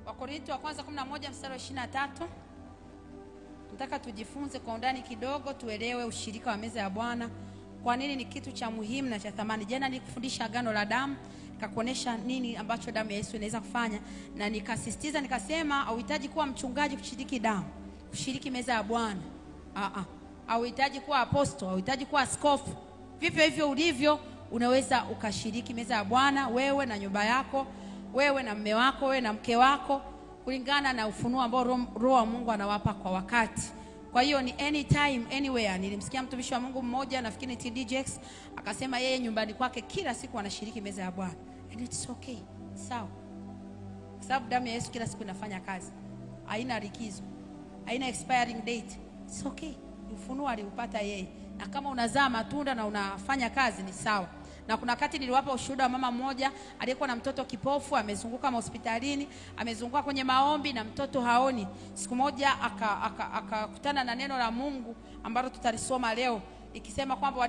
Wakorintho wa kwanza 11 mstari wa 23. Nataka tujifunze kwa undani kidogo, tuelewe ushirika wa meza ya Bwana. Kwa nini ni kitu cha muhimu na cha thamani. Jana nilikufundisha agano la damu, nikakuonesha nini ambacho damu ya Yesu inaweza kufanya, na nikasisitiza nikasema hauhitaji kuwa mchungaji kushiriki damu, kushiriki meza ya Bwana. Hauhitaji kuwa apostle, hauhitaji kuwa askofu. Vivyo hivyo ulivyo unaweza ukashiriki meza ya Bwana, wewe na nyumba yako, wewe na mume wako, wewe na mke wako, kulingana na ufunuo ambao Roho wa Mungu anawapa kwa wakati. Kwa hiyo ni anytime anywhere. Nilimsikia mtumishi wa Mungu mmoja, nafikiri TD Jakes, akasema yeye nyumbani kwake kila siku anashiriki meza ya Bwana. And it's okay. Sawa. Kwa sababu damu ya Yesu kila siku inafanya kazi. Haina likizo. Haina expiring date. It's okay. Ufunuo aliupata yeye. Na kama unazaa matunda na unafanya kazi ni sawa. Na kuna wakati niliwapa ushuhuda wa mama mmoja aliyekuwa na mtoto kipofu, amezunguka hospitalini, amezunguka kwenye maombi na mtoto haoni. Siku moja akakutana na neno la Mungu ambalo tutalisoma leo, ikisema kwamba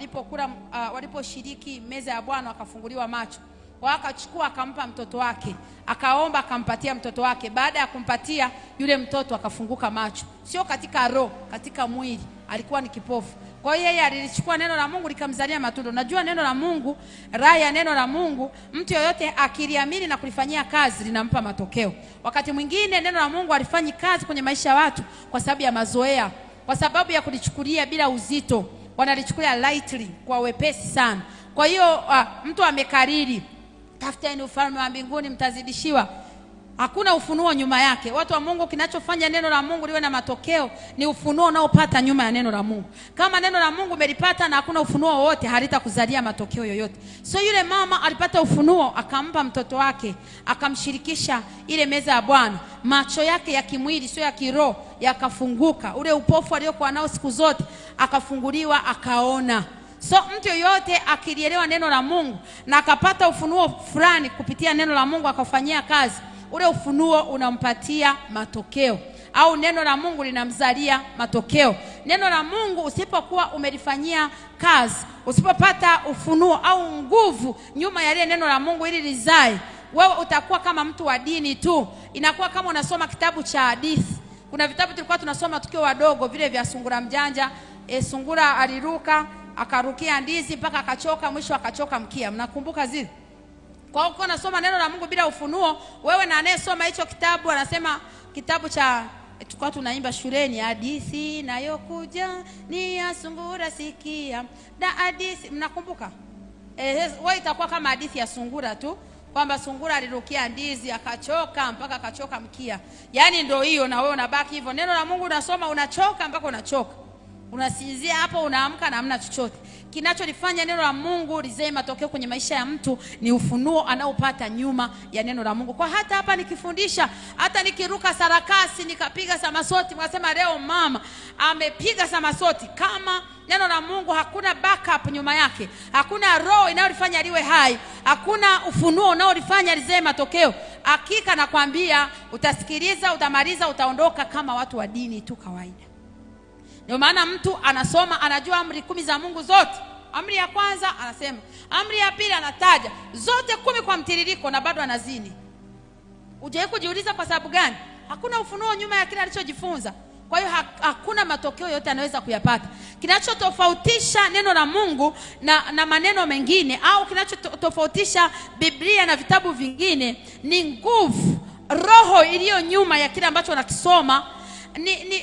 waliposhiriki meza ya Bwana wakafunguliwa macho. Kwa akachukua akampa mtoto wake, akaomba akampatia mtoto wake. Baada ya kumpatia yule mtoto akafunguka macho. Sio katika roho, katika mwili. Alikuwa ni kipofu. Kwa hiyo yeye alilichukua neno la Mungu likamzalia matunda. Unajua neno la Mungu, raha ya neno la Mungu, mtu yoyote akiliamini na kulifanyia kazi linampa matokeo. Wakati mwingine neno la Mungu alifanyi kazi kwenye maisha ya watu kwa sababu ya mazoea, kwa sababu ya kulichukulia bila uzito. Wanalichukulia lightly, kwa wepesi sana. Kwa hiyo mtu amekariri, tafuteni ufalme wa mbinguni mtazidishiwa. Hakuna ufunuo nyuma yake. Watu wa Mungu, kinachofanya neno la Mungu liwe na matokeo ni ufunuo unaopata nyuma ya neno la Mungu. Kama neno la Mungu umelipata na hakuna ufunuo wowote, halitakuzalia matokeo yoyote. So yule mama alipata ufunuo, akampa mtoto wake, akamshirikisha ile meza ya Bwana. Macho yake ya kimwili, sio ya kiroho, yakafunguka. Ule upofu aliokuwa nao siku zote akafunguliwa, akaona. So mtu yoyote akilielewa neno la Mungu na akapata ufunuo fulani kupitia neno la Mungu akafanyia kazi, ule ufunuo unampatia matokeo, au neno la Mungu linamzalia matokeo. Neno la Mungu usipokuwa umelifanyia kazi, usipopata ufunuo au nguvu nyuma ya ile neno la Mungu ili lizae, wewe utakuwa kama mtu wa dini tu. Inakuwa kama unasoma kitabu cha hadithi. Kuna vitabu tulikuwa tunasoma tukiwa wadogo, vile vya sungura mjanja. Sungura aliruka, akarukia ndizi mpaka akachoka, mwisho akachoka mkia. Mnakumbuka zile? Kwa hiyo unasoma neno la Mungu bila ufunuo, wewe na anayesoma hicho kitabu anasema kitabu cha tulikuwa tunaimba shuleni, hadithi nayokuja ni ya sungura sikia. Da hadithi, mnakumbuka? Wewe itakuwa kama hadithi ya sungura tu, kwamba sungura alirukia ndizi akachoka mpaka akachoka mkia. Yaani ndio hiyo, na wewe unabaki hivyo. Neno la Mungu unasoma unachoka mpaka unachoka. Unasinzia hapo, unaamka na hamna chochote. Kinacholifanya neno la Mungu lizae matokeo kwenye maisha ya mtu ni ufunuo anaopata nyuma ya neno la Mungu. Kwa hata hapa nikifundisha, hata nikiruka sarakasi, nikapiga samasoti, mwasema leo mama amepiga samasoti, kama neno la Mungu hakuna backup nyuma yake, hakuna roho inayolifanya liwe hai, hakuna ufunuo unaolifanya lizae matokeo, hakika nakwambia utasikiliza, utamaliza, utaondoka kama watu wa dini tu kawaida. Ndio maana mtu anasoma, anajua amri 10 za Mungu zote. Amri ya kwanza anasema, amri ya pili anataja, zote 10 kwa mtiririko, na bado anazini. Uje kujiuliza kwa sababu gani? Hakuna ufunuo nyuma ya kile alichojifunza. Kwa hiyo hakuna matokeo yote anaweza kuyapata. Kinachotofautisha neno la Mungu na maneno mengine, au kinachotofautisha Biblia na vitabu vingine, ni nguvu, roho iliyo nyuma ya kile ambacho unakisoma.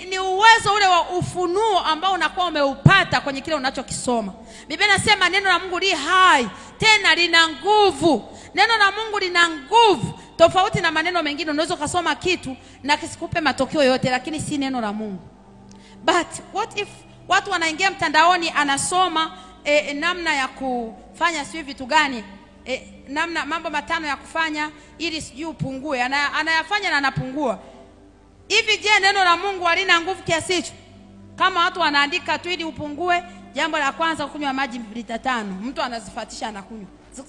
Ni uwezo ule wa ufunuo ambao unakuwa umeupata kwenye kile unachokisoma. Biblia inasema neno la Mungu li hai, tena lina nguvu. Neno la Mungu lina nguvu. Tofauti na maneno mengine, unaweza kusoma kitu na kisikupe matokeo yote, lakini si neno la Mungu. But what if watu wanaingia mtandaoni, anasoma namna ya kufanya sio vitu gani, namna mambo 5 ya kufanya ili sijui upungue, anayafanya na anapungua. Hivi je, neno la Mungu halina nguvu kiasi hicho? Kama watu wanaandika tu ili upungue, jambo la kwanza kunywa maji lita 5, mtu anazifuatisha anakunywa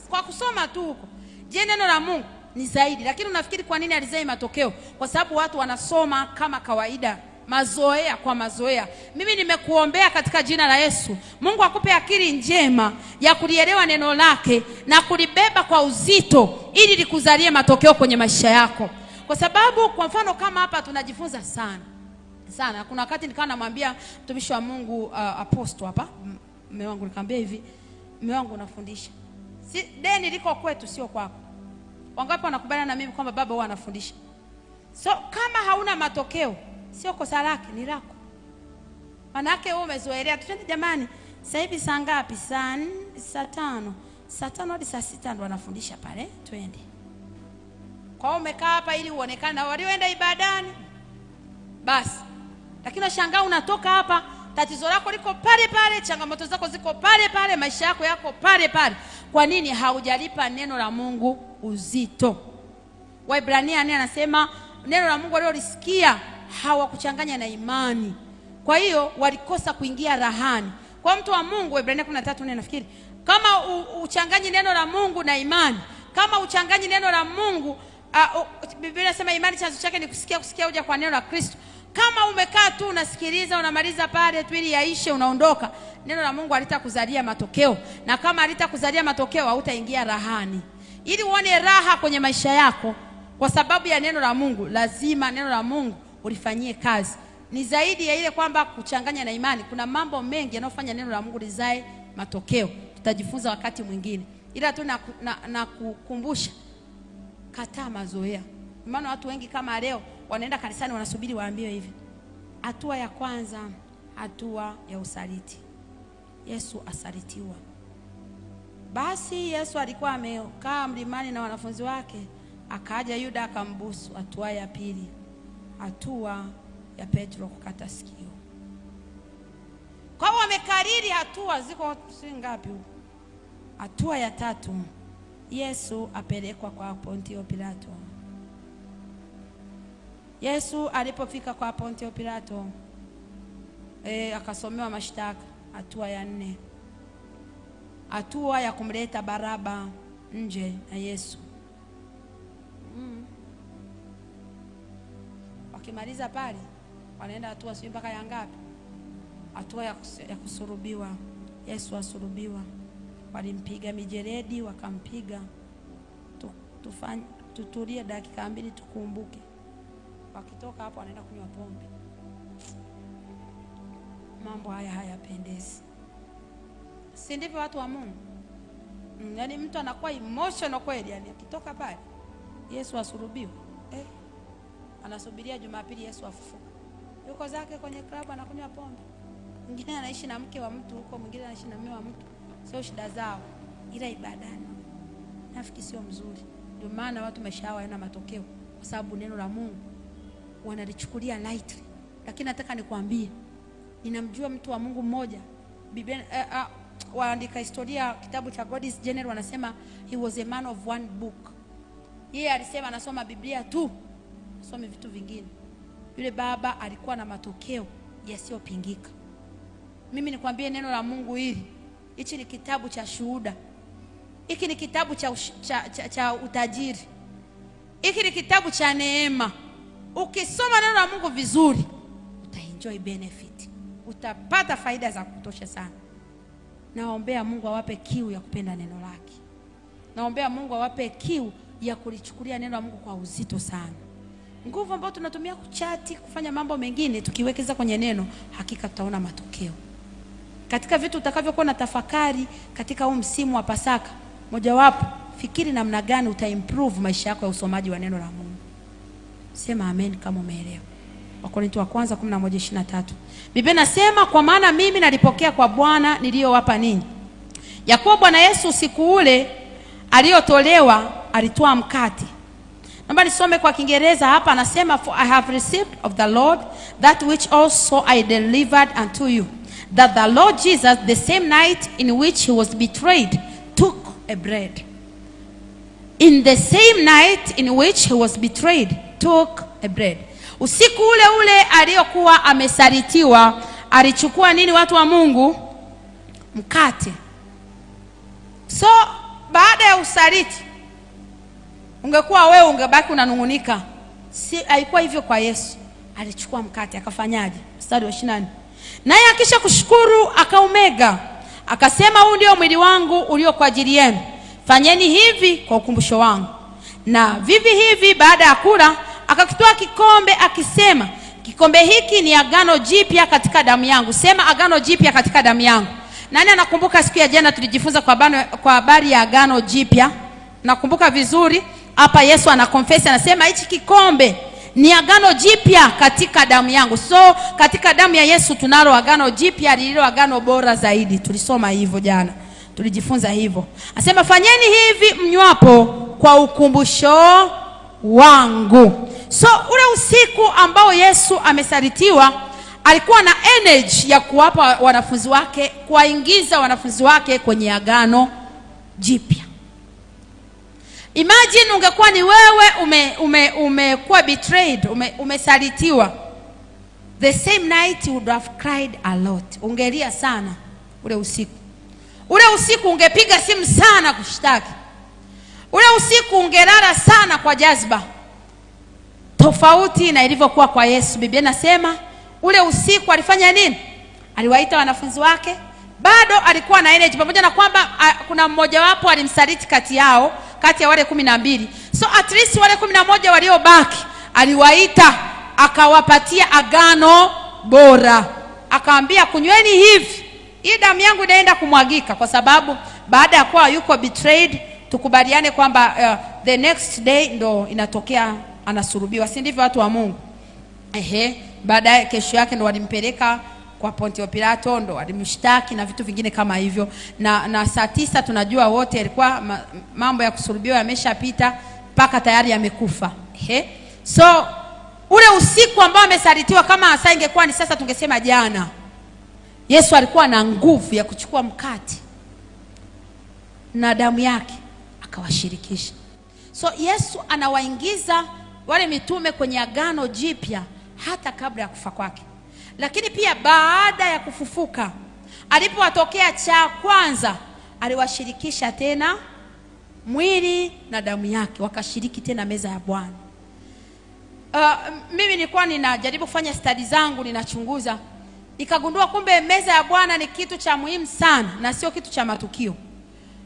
kwa kusoma tu huko. Je, neno la Mungu ni zaidi? Lakini unafikiri kwa nini alizai matokeo? Kwa sababu watu wanasoma kama kawaida, mazoea kwa mazoea. Mimi nimekuombea katika jina la Yesu, Mungu akupe akili njema ya kulielewa neno lake na kulibeba kwa uzito ili likuzalie matokeo kwenye maisha yako. Kwa sababu kwa mfano kama hapa tunajifunza sana. Kuna wakati nikawa namwambia mtumishi wa Mungu apostle hapa, mume wangu, nikamwambia hivi, mume wangu unafundisha. Si deni liko kwetu, sio kwako. Wangapi wanakubaliana na mimi kwamba baba huwa anafundisha? So kama hauna matokeo, sio kosa lake, ni lako. Manake wewe umezoelea. Twende jamani, sasa hivi saa ngapi? Saa 5. Saa 5 hadi saa 6 ndo wanafundisha pale. Twende. Kwa hiyo umekaa hapa ili uonekane na walioenda ibadani. Basi. Lakini unashangaa unatoka hapa, tatizo lako liko pale pale, changamoto zako ziko pale pale, maisha yako yako pale pale. Kwa nini haujalipa neno la Mungu uzito? Waebrania 4 anasema neno la Mungu waliolisikia hawakuchanganya na imani. Kwa hiyo walikosa kuingia rahani. Kwa mtu wa Mungu, Waebrania 13 nafikiri, kama uchanganyi neno la Mungu na imani, kama uchanganyi neno la Mungu, Biblia inasema imani chanzo chake ni kusikia hoja kwa neno la Kristo. Kama umekaa tu unasikiliza, unamaliza pale tu ili yaishe, unaondoka, neno la Mungu halitakuzalia matokeo. Na kama halitakuzalia matokeo, hautaingia rahani. Ili uone raha kwenye maisha yako kwa sababu ya neno la Mungu, lazima neno la Mungu ulifanyie kazi. Ni zaidi ya ile kwamba kuchanganya na imani. Kuna mambo mengi yanayofanya neno la Mungu lizae matokeo. Tutajifunza wakati mwingine. Ila tu na kukumbusha, kataa mazoea. Maana watu wengi kama leo wanaenda kanisani wanasubiri waambiwe hivi. Hatua ya kwanza, hatua ya usaliti. Yesu asalitiwa. Basi Yesu alikuwa amekaa mlimani na wanafunzi wake, akaja Yuda akambusu. Hatua ya pili, hatua ya Petro kukata sikio. Kwa hiyo wamekariri hatua, ziko ngapi huko? Hatua ya tatu, Yesu apelekwa kwa Pontio Pilato. Yesu alipofika kwa Pontio Pilato, akasomewa mashtaka. Hatua ya 4, hatua ya kumleta Baraba nje na Yesu. Wakimaliza pale, wanaenda hatua sio mpaka ya ngapi? Hatua ya kusurubiwa. Yesu asurubiwa. Walimpiga mijeledi, wakampiga. Tutulie dakika 2 tukumbuke. Wakitoka hapo wanaenda kunywa pombe. Mambo haya hayapendezi. Si ndivyo watu wa Mungu? Yaani mtu anakuwa emotional kweli, yani akitoka pale Yesu asurubiwa. Anasubiria Jumapili Yesu afufuka. Yuko zake kwenye klabu anakunywa pombe. Mwingine anaishi na mke wa mtu huko, mwingine anaishi na mume wa mtu. Sio shida zao. Ila ibadani nafikiri sio mzuri. Ndio maana watu maisha yao hayana matokeo, kwa sababu neno la Mungu wanalichukulia lightly. Lakini nataka nikwambie, ninamjua mtu wa Mungu mmoja. Biblia waandika historia kitabu cha God is General wanasema he was a man of one book. Yeye alisema anasoma Biblia tu, asome vitu vingine. Yule baba alikuwa na matokeo yasiyopingika. Mimi nikwambie neno la Mungu hili, hichi ni kitabu cha shuhuda. Hiki ni kitabu cha utajiri. Hiki ni kitabu cha neema. Ukisoma neno la Mungu vizuri, utaenjoy benefit. Utapata faida za kutosha sana. Naombea Mungu awape kiu ya kupenda neno lake. Naombea Mungu awape kiu ya kulichukulia neno la Mungu kwa uzito sana. Nguvu ambayo tunatumia kuchati, kufanya mambo mengine, tukiwekeza kwenye neno, hakika tutaona matokeo. Katika vitu utakavyokuwa na tafakari katika huu msimu wa Pasaka, mojawapo, fikiri namna gani utaimprove maisha yako ya usomaji wa neno la Mungu. Sema amen kama umeelewa. Wakorintho wa kwanza 11:23. Biblia inasema, kwa maana mimi nalipokea kwa Bwana niliyowapa ninyi. Ya kuwa Bwana Yesu usiku ule aliotolewa alitoa mkate. Naomba nisome kwa Kiingereza hapa, anasema, for I have received of the Lord that which also I delivered unto you, that the Lord Jesus, the same night in which he was betrayed, took a bread. In the same night in which he was betrayed, took a bread. Usiku ule ule aliyokuwa amesalitiwa, alichukua nini watu wa Mungu? Mkate. So baada ya usaliti, ungekuwa wewe ungebaki unanungunika. Si haikuwa hivyo kwa Yesu. Alichukua mkate akafanyaje? Mstari wa 24. Naye akisha kushukuru akaumega, akasema, huu ndio mwili wangu ulio kwa ajili yenu. Fanyeni hivi kwa ukumbusho wangu. Na vivi hivi baada ya kula Akakitoa kikombe akisema, kikombe hiki ni agano jipya katika damu yangu. Sema agano jipya katika damu yangu. Nani anakumbuka siku ya jana tulijifunza kwa habari ya agano jipya? Nakumbuka vizuri. Hapa Yesu anakonfesi, anasema hichi kikombe ni agano jipya katika damu yangu. So katika damu ya Yesu tunalo agano jipya, lililo agano bora zaidi. Tulisoma hivyo jana, tulijifunza hivyo. Anasema fanyeni hivi mnywapo kwa ukumbusho wangu. So ule usiku ambao Yesu amesalitiwa, alikuwa na energy ya kuwapa wanafunzi wake, kuwaingiza wanafunzi wake kwenye agano jipya. Imagine ungekuwa ni wewe umekuwa betrayed, umesalitiwa. The same night you would have cried a lot. Ungelia sana ule usiku. Ule usiku ungepiga simu sana kushtaki. Ule usiku ungelala sana kwa jazba. Tofauti na ilivyokuwa kwa Yesu. Biblia inasema ule usiku alifanya nini? Aliwaita wanafunzi wake. Bado alikuwa na energy, pamoja na kwamba kuna mmoja wapo alimsaliti kati yao, kati ya wale 12. So at least wale 11 waliobaki aliwaita, akawapatia agano bora. Akawaambia kunyweni hivi, hii damu yangu inaenda kumwagika. Kwa sababu baada ya kuwa yuko betrayed, tukubaliane kwamba the next day ndo inatokea anasulubiwa, si ndivyo watu wa Mungu? Baadaye kesho yake ndo walimpeleka kwa Pontio Pilato, ndo walimshtaki na vitu vingine kama hivyo. Na saa 9 tunajua wote alikuwa mambo ya kusulubiwa yameshapita, mpaka tayari amekufa. So ule usiku ambao amesalitiwa, kama sasa ingekuwa ni sasa tungesema jana, Yesu alikuwa na nguvu ya kuchukua mkate na damu yake akawashirikisha. So Yesu anawaingiza wale mitume kwenye agano jipya hata kabla ya kufa kwake. Lakini pia baada ya kufufuka, alipowatokea cha kwanza, aliwashirikisha tena mwili na damu yake, wakashiriki tena meza ya Bwana. Mimi nilikuwa ninajaribu kufanya study zangu, ninachunguza, nikagundua kumbe meza ya Bwana ni kitu cha muhimu sana na sio kitu cha matukio.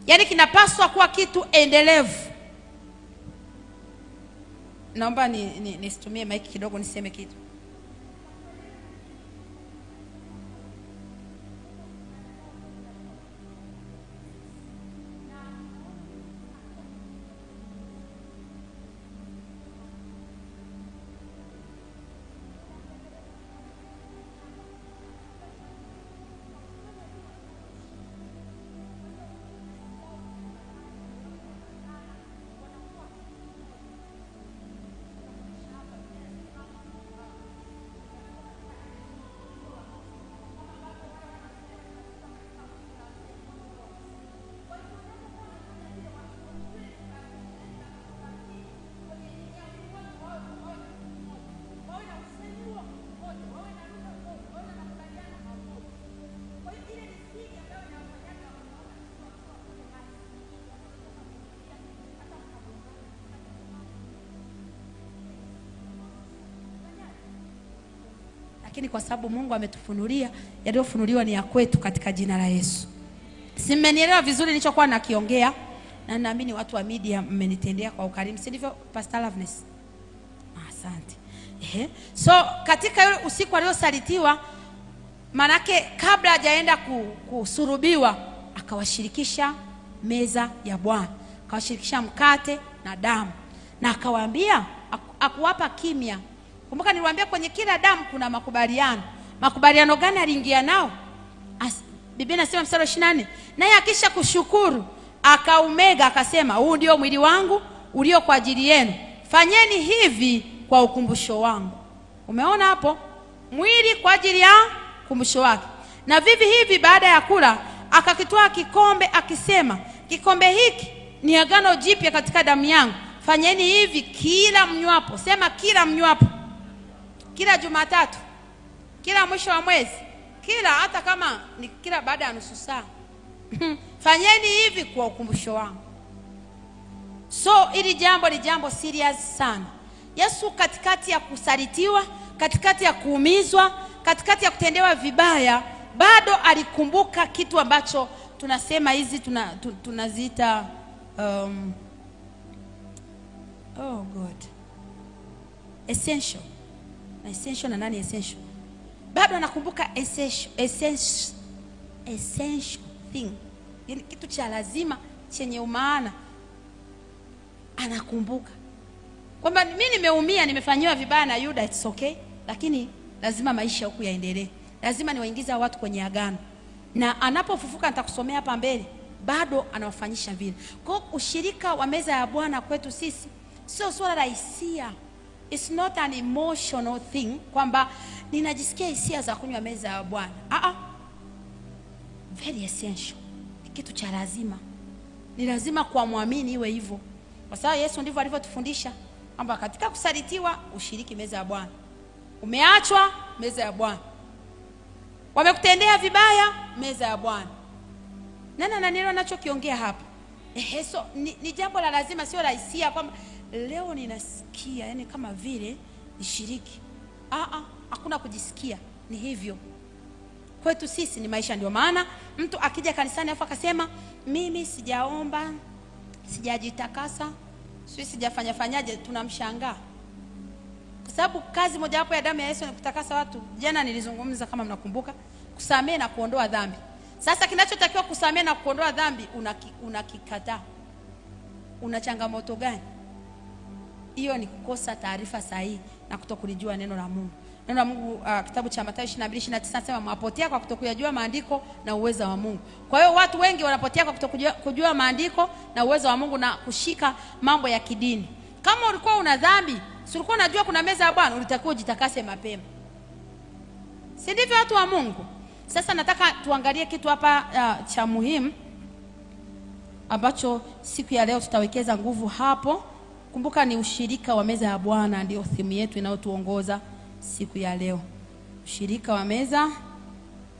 Yaani kinapaswa kuwa kitu endelevu. Naomba nisitumie mic kidogo niseme kitu. Lakini kwa sababu Mungu ametufunulia, yaliyofunuliwa ni ya kwetu katika jina la Yesu. Simenielewa vizuri nilichokuwa nakiongea, na naamini watu wa media mmenitendea kwa ukarimu. Si ndivyo Pastor Loveness? Asante. So katika yule usiku aliosalitiwa, manake kabla hajaenda kusurubiwa, akawashirikisha meza ya Bwana. Akawashirikisha mkate na damu. Na akawaambia, akuwapa kimya. Kumbuka niliwaambia kwenye kila damu kuna makubaliano. Makubaliano gani aliingia nao? Biblia inasema mstari wa 24, naye akisha kushukuru akaumega akasema, huu ndio mwili wangu ulio kwa ajili yenu, fanyeni hivi kwa ukumbusho wangu. Umeona hapo? Mwili kwa ajili ya ukumbusho wake. Na vivi hivi baada ya kula akakitoa kikombe akisema, kikombe hiki ni agano jipya katika damu yangu, fanyeni hivi kila mnywapo. Sema kila mnywapo. Kila Jumatatu, kila mwisho wa mwezi, kila, hata kama ni kila baada ya nusu saa. Fanyeni hivi kwa ukumbusho wangu. So ili jambo ni jambo serious sana. Yesu katikati ya kusalitiwa, katikati ya kuumizwa, katikati ya kutendewa vibaya, bado alikumbuka kitu ambacho tunasema hizi tunaziita oh God. essential. Na essential na nani essential? Bado anakumbuka essential thing. Yaani kitu cha lazima chenye umaana. Anakumbuka kwamba mimi nimeumia, nimefanywa vibaya na Yuda, it's okay, lakini lazima maisha huku yaendelee. Lazima niwaingiza watu kwenye agano. Na anapofufuka nitakusomea hapa mbele, bado anawafanyisha vile. Kwa ushirika wa meza ya Bwana kwetu sisi sio swala la hisia. It's not an emotional thing kwamba ninajisikia hisia za kunywa meza ya Bwana. Very essential. Kitu cha lazima. Ni lazima kwa muamini iwe hivyo. Kwa sababu Yesu ndivyo alivyotufundisha kwamba katika kusalitiwa ushiriki meza ya Bwana. Umeachwa, meza ya Bwana. Wamekutendea vibaya, meza ya Bwana. Nani neno anachokiongea hapa? So ni jambo la lazima, sio la hisia kwamba leo ninasikia yani kama vile nishiriki. Hakuna kujisikia, ni hivyo. Kwetu sisi ni maisha. Ndio maana mtu akija kanisani afa akasema mimi sijaomba, sijajitakasa, sijafanya fanyaje, tunamshangaa. Kwa sababu kazi moja hapo ya damu ya Yesu ni kutakasa watu. Jana nilizungumza kama mnakumbuka, kusamehe na kuondoa dhambi. Sasa kinachotakiwa kusamehe na kuondoa dhambi unakikataa. Una changamoto gani? Hiyo ni kukosa taarifa sahihi na kutokulijua neno la Mungu. Neno la Mungu kitabu cha Mathayo 22:29 nasema mwapotea kwa kutokujua maandiko na uwezo wa Mungu. Kwa hiyo watu wengi wanapotea kwa kutokujua maandiko na uwezo wa Mungu na kushika mambo ya kidini. Kama ulikuwa una dhambi, si ulikuwa unajua kuna meza ya Bwana, ulitakiwa ujitakase mapema. Si ndivyo watu wa Mungu? Sasa nataka tuangalie kitu hapa cha muhimu ambacho siku ya leo tutawekeza nguvu hapo. Kumbuka ni ushirika wa meza ya Bwana ndio theme yetu inayotuongoza siku ya leo. Ushirika wa meza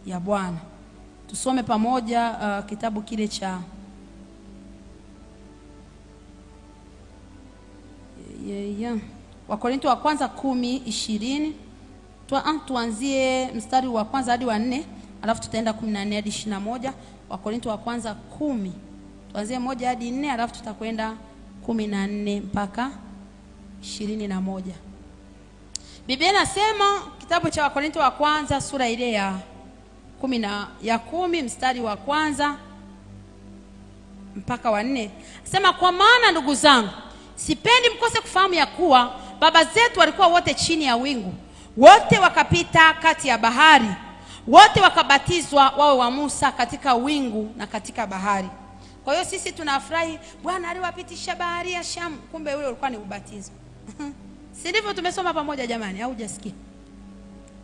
ya Bwana. Tusome pamoja kitabu kile cha Wakorintho wa kwanza 10:20. Tuanzie mstari wa kwanza hadi wa 4, alafu tutaenda 14 hadi 21. Wakorintho wa kwanza 10. Tuanzie 1 hadi 4, alafu tutakwenda 14 mpaka 21. Biblia inasema kitabu cha Wakorintho wa kwanza sura ile ya 10 mstari wa kwanza mpaka wa 4. Sema, kwa maana ndugu zangu, sipendi mkose kufahamu ya kuwa baba zetu walikuwa wote chini ya wingu, wote wakapita kati ya bahari, wote wakabatizwa wawe wa Musa katika wingu na katika bahari. Kwa hiyo sisi tunafurahi Bwana aliwapitisha bahari ya Shamu, kumbe ule ulikuwa ni ubatizo. Si ndivyo tumesoma pamoja jamani, au hujasikia?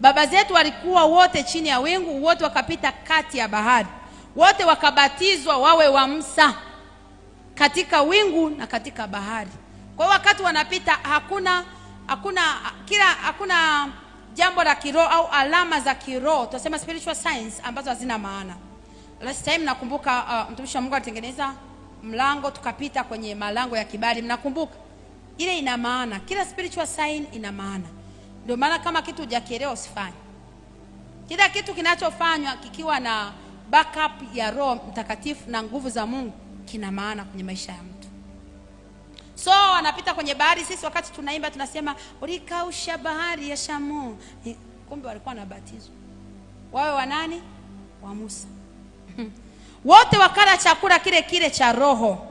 Baba zetu walikuwa wote chini ya wingu, wote wakapita kati ya bahari, wote wakabatizwa wawe wa Musa katika wingu na katika bahari. Kwa hiyo wakati wanapita hakuna jambo la kiroho au alama za kiroho, tunasema spiritual signs, ambazo hazina maana. Last time nakumbuka mtumishi wa Mungu alitengeneza mlango tukapita kwenye malango ya kibali, mnakumbuka? Ile ina maana, kila spiritual sign ina maana. Ndio maana kama kitu hujakielewa usifanye. Kila kitu kinachofanywa kikiwa na backup ya Roho Mtakatifu na nguvu za Mungu kina maana kwenye maisha ya mtu. So anapita kwenye bahari, sisi wakati tunaimba tunasema ulikausha bahari ya Shamu. Kumbe walikuwa wanabatizwa wawe wa nani? Wa Musa. Wote wakala chakula kile kile cha roho,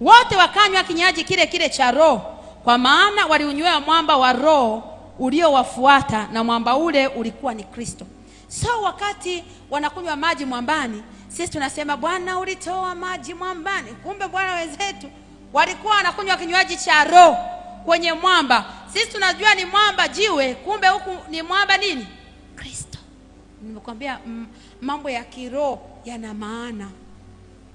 wote wakanywa kinywaji kile kile cha roho, kwa maana waliunywea mwamba wa roho uliowafuata, na mwamba ule ulikuwa ni Kristo. So wakati wanakunywa maji mwambani, sisi tunasema Bwana ulitoa maji mwambani. Kumbe Bwana wenzetu walikuwa wanakunywa kinywaji cha roho kwenye mwamba. Sisi tunajua ni mwamba jiwe, kumbe huku ni mwamba nini? Kristo. Nimekwambia mambo ya kiroho yana maana.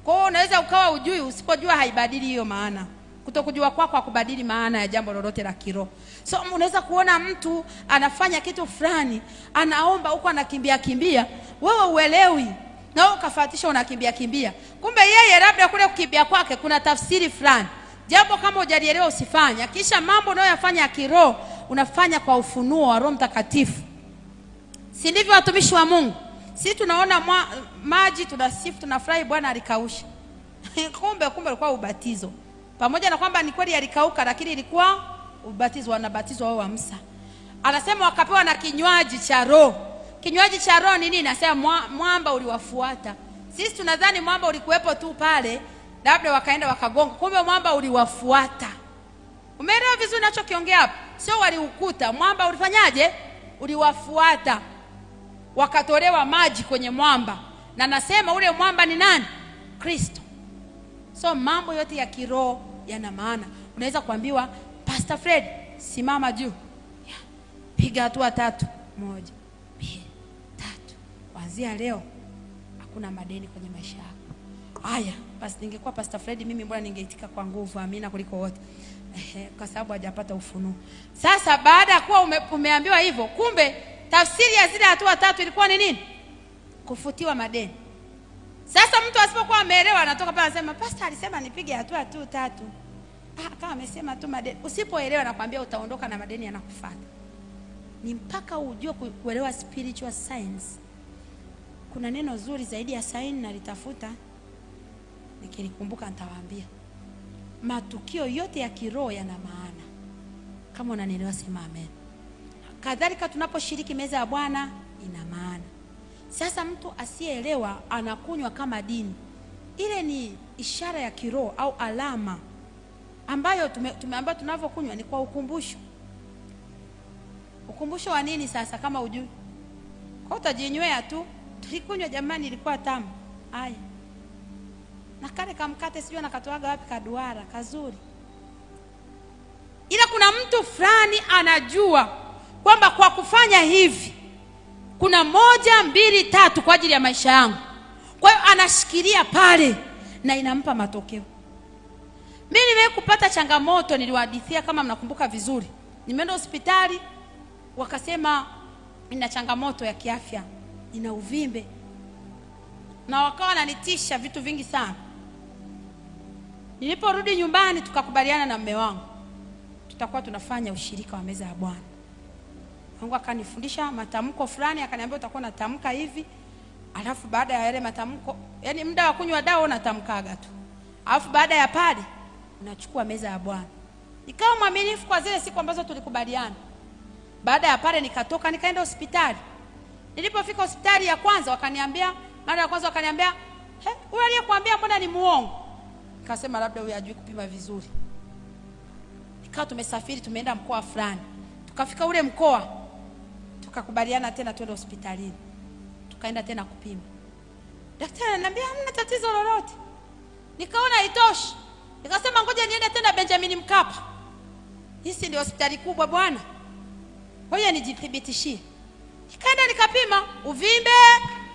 Kwa hiyo unaweza ukawa ujui, usipojua haibadili hiyo maana. Kutokujua kwako hakubadili maana ya jambo lolote la kiroho. So unaweza kuona mtu anafanya kitu fulani, anaomba huko anakimbia, wewe uelewi, na wewe ukafuatisha unakimbia. Kumbe yeye labda kule kukimbia kwake kuna tafsiri fulani. Jambo kama hujalielewa usifanye. Kisha mambo unayoyafanya ya kiroho unafanya kwa ufunuo wa Roho Mtakatifu. Si ndivyo watumishi wa Mungu? Sisi tunaona maji, tunasifu, tunafurahi Bwana alikausha. Kumbe ilikuwa ubatizo. Pamoja na kwamba ni kweli yalikauka, lakini ilikuwa ubatizo wanabatizwa wao wa Musa. Anasema wakapewa na kinywaji cha roho. Kinywaji cha roho ni nini? Anasema mwamba uliwafuata. Sisi tunadhani mwamba ulikuwepo tu pale, labda wakaenda wakagonga, kumbe mwamba uliwafuata. Umeelewa vizuri ninachokiongea hapo? Sio waliukuta, mwamba ulifanyaje? Uliwafuata. Wakatolewa maji kwenye mwamba. Na nasema ule mwamba ni nani? Kristo. So mambo yote ya kiroho yana maana. Unaweza kuambiwa, Pastor Fred, simama juu. Piga hatua 3. 1, 2, 3. Kuanzia leo hakuna madeni kwenye maisha yako. Haya, basi ningekuwa Pastor Fred mimi mbona ningeitika kwa nguvu amina kuliko wote. Kwa sababu hajapata ufunuo. Sasa baada ya kuwa umeambiwa hivyo, kumbe tafsiri ya zile hatua 3 ilikuwa ni nini? Kufutiwa madeni. Sasa mtu asipokuwa ameelewa anatoka pale anasema, Pastor alisema nipige hatua 3. Kama amesema tu madeni. Usipoelewa nakwambia utaondoka na madeni yanakufuata. Ni mpaka ujue kuelewa spiritual science. Kuna neno zuri zaidi ya sign na litafuta. Nikilikumbuka nitawaambia. Matukio yote ya kiroho yana maana. Kama unanielewa sema amen. Kadhalika tunaposhiriki meza ya Bwana ina maana. Sasa mtu asiyeelewa anakunywa kama dini. Ile ni ishara ya kiroho au alama ambayo tumeambiwa tunavyokunywa ni kwa ukumbusho. Ukumbusho wa nini sasa kama ujui? Kwa utajinywea tu. Tulikunywa jamani ilikuwa tamu. Haya. Na kale kamkate sijui nakatoaga wapi kaduara kazuri. Ila kuna mtu fulani anajua kwamba kwa kufanya hivi kuna 1, 2, 3 kwa ajili ya maisha yangu. Kwa hiyo anashikilia pale na inampa matokeo. Mimi nimekupata changamoto niliwahadithia kama mnakumbuka vizuri. Nimeenda hospitali wakasema nina changamoto ya kiafya, nina uvimbe. Na wakawa wananitisha vitu vingi sana. Niliporudi nyumbani tukakubaliana na mume wangu tutakuwa tunafanya ushirika wa meza ya Bwana. Mungu akanifundisha matamko fulani, akaniambia utakuwa unatamka hivi. Alafu baada ya yale matamko, yani muda wa kunywa dawa unatamkaga tu. Alafu baada ya pale unachukua meza ya Bwana. Nikawa mwaminifu kwa zile siku ambazo tulikubaliana. Baada ya pale nikatoka nikaenda hospitali. Nilipofika hospitali ya kwanza wakaniambia, mara ya kwanza wakaniambia, "Huyu aliyekuambia mbona ni muongo?" Nikasema labda huyu hajui kupima vizuri. Nikawa tumesafiri tumeenda mkoa fulani. Tukafika ule mkoa. Tukakubaliana tena twende hospitalini. Tukaenda tena kupima. Daktari ananiambia hamna tatizo lolote. Nikaona haitoshi. Nikasema ngoja niende tena Benjamin Mkapa. Hii ndio hospitali kubwa bwana. Ngoja nijithibitishie. Nikaenda nikapima, uvimbe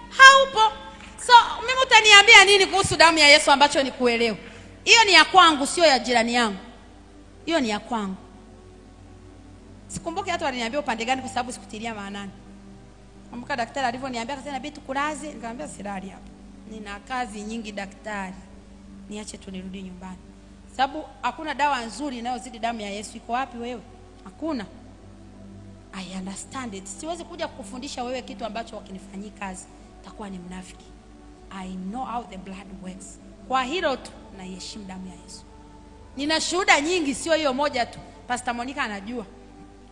haupo. So mimi utaniambia nini kuhusu damu ya Yesu ambacho ni kuelewa? Hiyo ni ya kwangu, sio ya jirani yangu. Hiyo ni ya kwangu. Sikumbuki hata waliniambia upande gani kwa sababu sikutilia maanani. Kumbuka daktari alivyoniambia akasema inabidi tukulaze, nikamwambia silali hapa. Nina kazi nyingi daktari. Niache tu nirudi nyumbani. Sababu hakuna dawa nzuri inayozidi damu ya Yesu. Iko wapi wewe? Hakuna. I understand it. Siwezi kuja kukufundisha wewe kitu ambacho wakinifanyia kazi takuwa ni mnafiki. I know how the blood works. Kwa hilo tu naiheshimu damu ya Yesu. Nina shuhuda nyingi, sio hiyo moja tu. Pastor Monica anajua.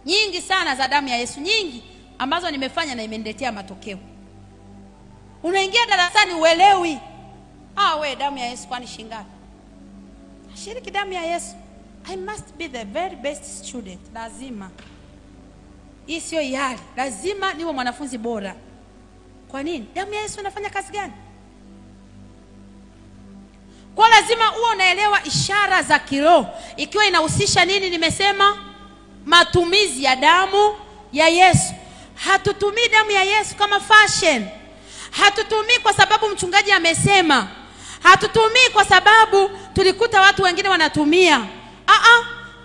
Nyingi sana za damu ya Yesu, nyingi ambazo nimefanya na imeniletea matokeo. Unaingia darasani uelewi. We damu ya Yesu kwani shingapi? Shiriki damu ya Yesu. I must be the very best student. Lazima. Hii sio hiari. Lazima niwe mwanafunzi bora. Kwa nini? Damu ya Yesu inafanya kazi gani? Kwa lazima uwe unaelewa ishara za kiroho. Ikiwa inahusisha nini nimesema? Matumizi ya damu ya Yesu. Hatutumii damu ya Yesu kama fashion. Hatutumii kwa sababu mchungaji amesema. Hatutumii kwa sababu tulikuta watu wengine wanatumia.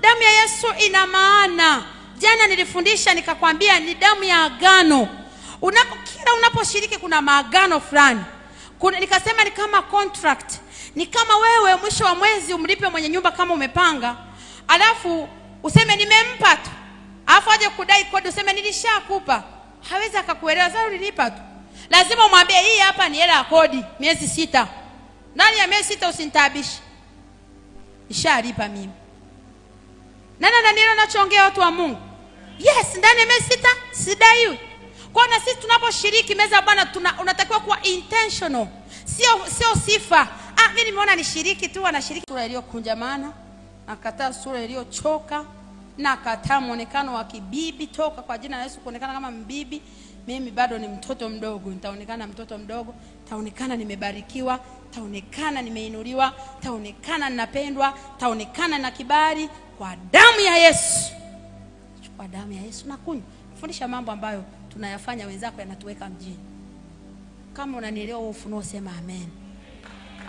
Damu ya Yesu ina maana. Jana nilifundisha nikakwambia ni damu ya agano. Kila unaposhiriki kuna maagano fulani. Nikasema ni kama contract. Ni kama wewe mwisho wa mwezi umlipe mwenye nyumba kama umepanga. Alafu useme nimempa tu. Alafu aje kudai kodi useme nilishakupa. Hawezi akakuelewa sasa ulinipa tu. Lazima umwambie hii hapa ni hela ya kodi miezi 6. Ndani ya miezi 6 usinitabishe. Nishalipa mimi. Nani ananielewa ninachoongea watu wa Mungu? Yes, ndani ya miezi 6 sidaiwi. Kwa na sisi tunaposhiriki meza ya Bwana unatakiwa kuwa intentional. Sio sifa. Mimi nimeona nishiriki tu, anashiriki sura iliyokunjamana, nakataa sura iliyochoka, nakataa muonekano wa kibibi. Toka kwa jina la Yesu kuonekana kama mbibi. Mimi bado ni mtoto mdogo, nitaonekana mtoto mdogo, taonekana nimebarikiwa, taonekana nimeinuliwa, taonekana ninapendwa, taonekana na kibali kwa damu ya Yesu. Chukua damu ya Yesu na kunywa. Fundisha mambo ambayo tunayafanya wenzako yanatuweka mjini. Kama unanielewa ufunuo sema amen.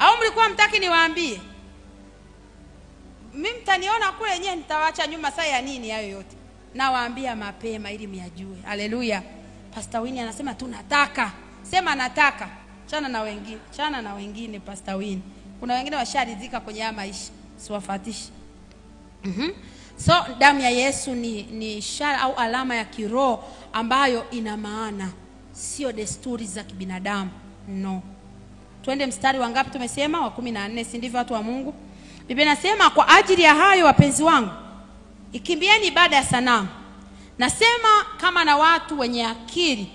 Au mlikuwa mtaki niwaambie? Mimi mtaniona kule yenyewe nitawaacha nyuma saa ya nini hayo yote. Nawaambia mapema ili myajue. Haleluya. Pastor Winnie anasema tunataka. Sema nataka. Chana na wengine Pastor Winnie. Kuna wengine washaridhika kwenye haya maisha. Siwafatishi. So damu ya Yesu ni ishara au alama ya kiroho ambayo ina maana, sio desturi za kibinadamu. No. Twende mstari wa ngapi tumesema? Wa 14, si ndivyo watu wa Mungu? Biblia inasema kwa ajili ya hayo wapenzi wangu, ikimbieni ibada ya sanamu. Nasema kama na watu wenye akili,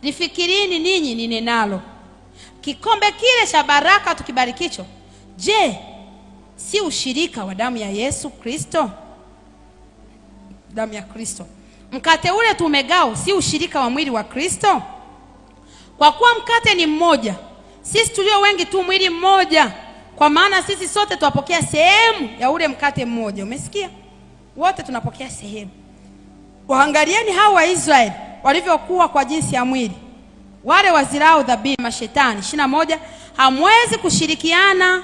lifikirini ninyi ninenalo. Kikombe kile cha baraka tukibarikicho, je, si ushirika wa damu ya Yesu Kristo? Damu ya Kristo. Mkate ule tumegao, si ushirika wa mwili wa Kristo? Kwa kuwa mkate ni mmoja, sisi tulio wengi tu mwili mmoja, kwa maana sisi sote tuwapokea sehemu ya ule mkate mmoja. Umesikia? Wote tunapokea sehemu. Waangalieni hao wa Israeli walivyokuwa kwa jinsi ya mwili, wale wazirao dhabihu mashetani. 21, hamwezi kushirikiana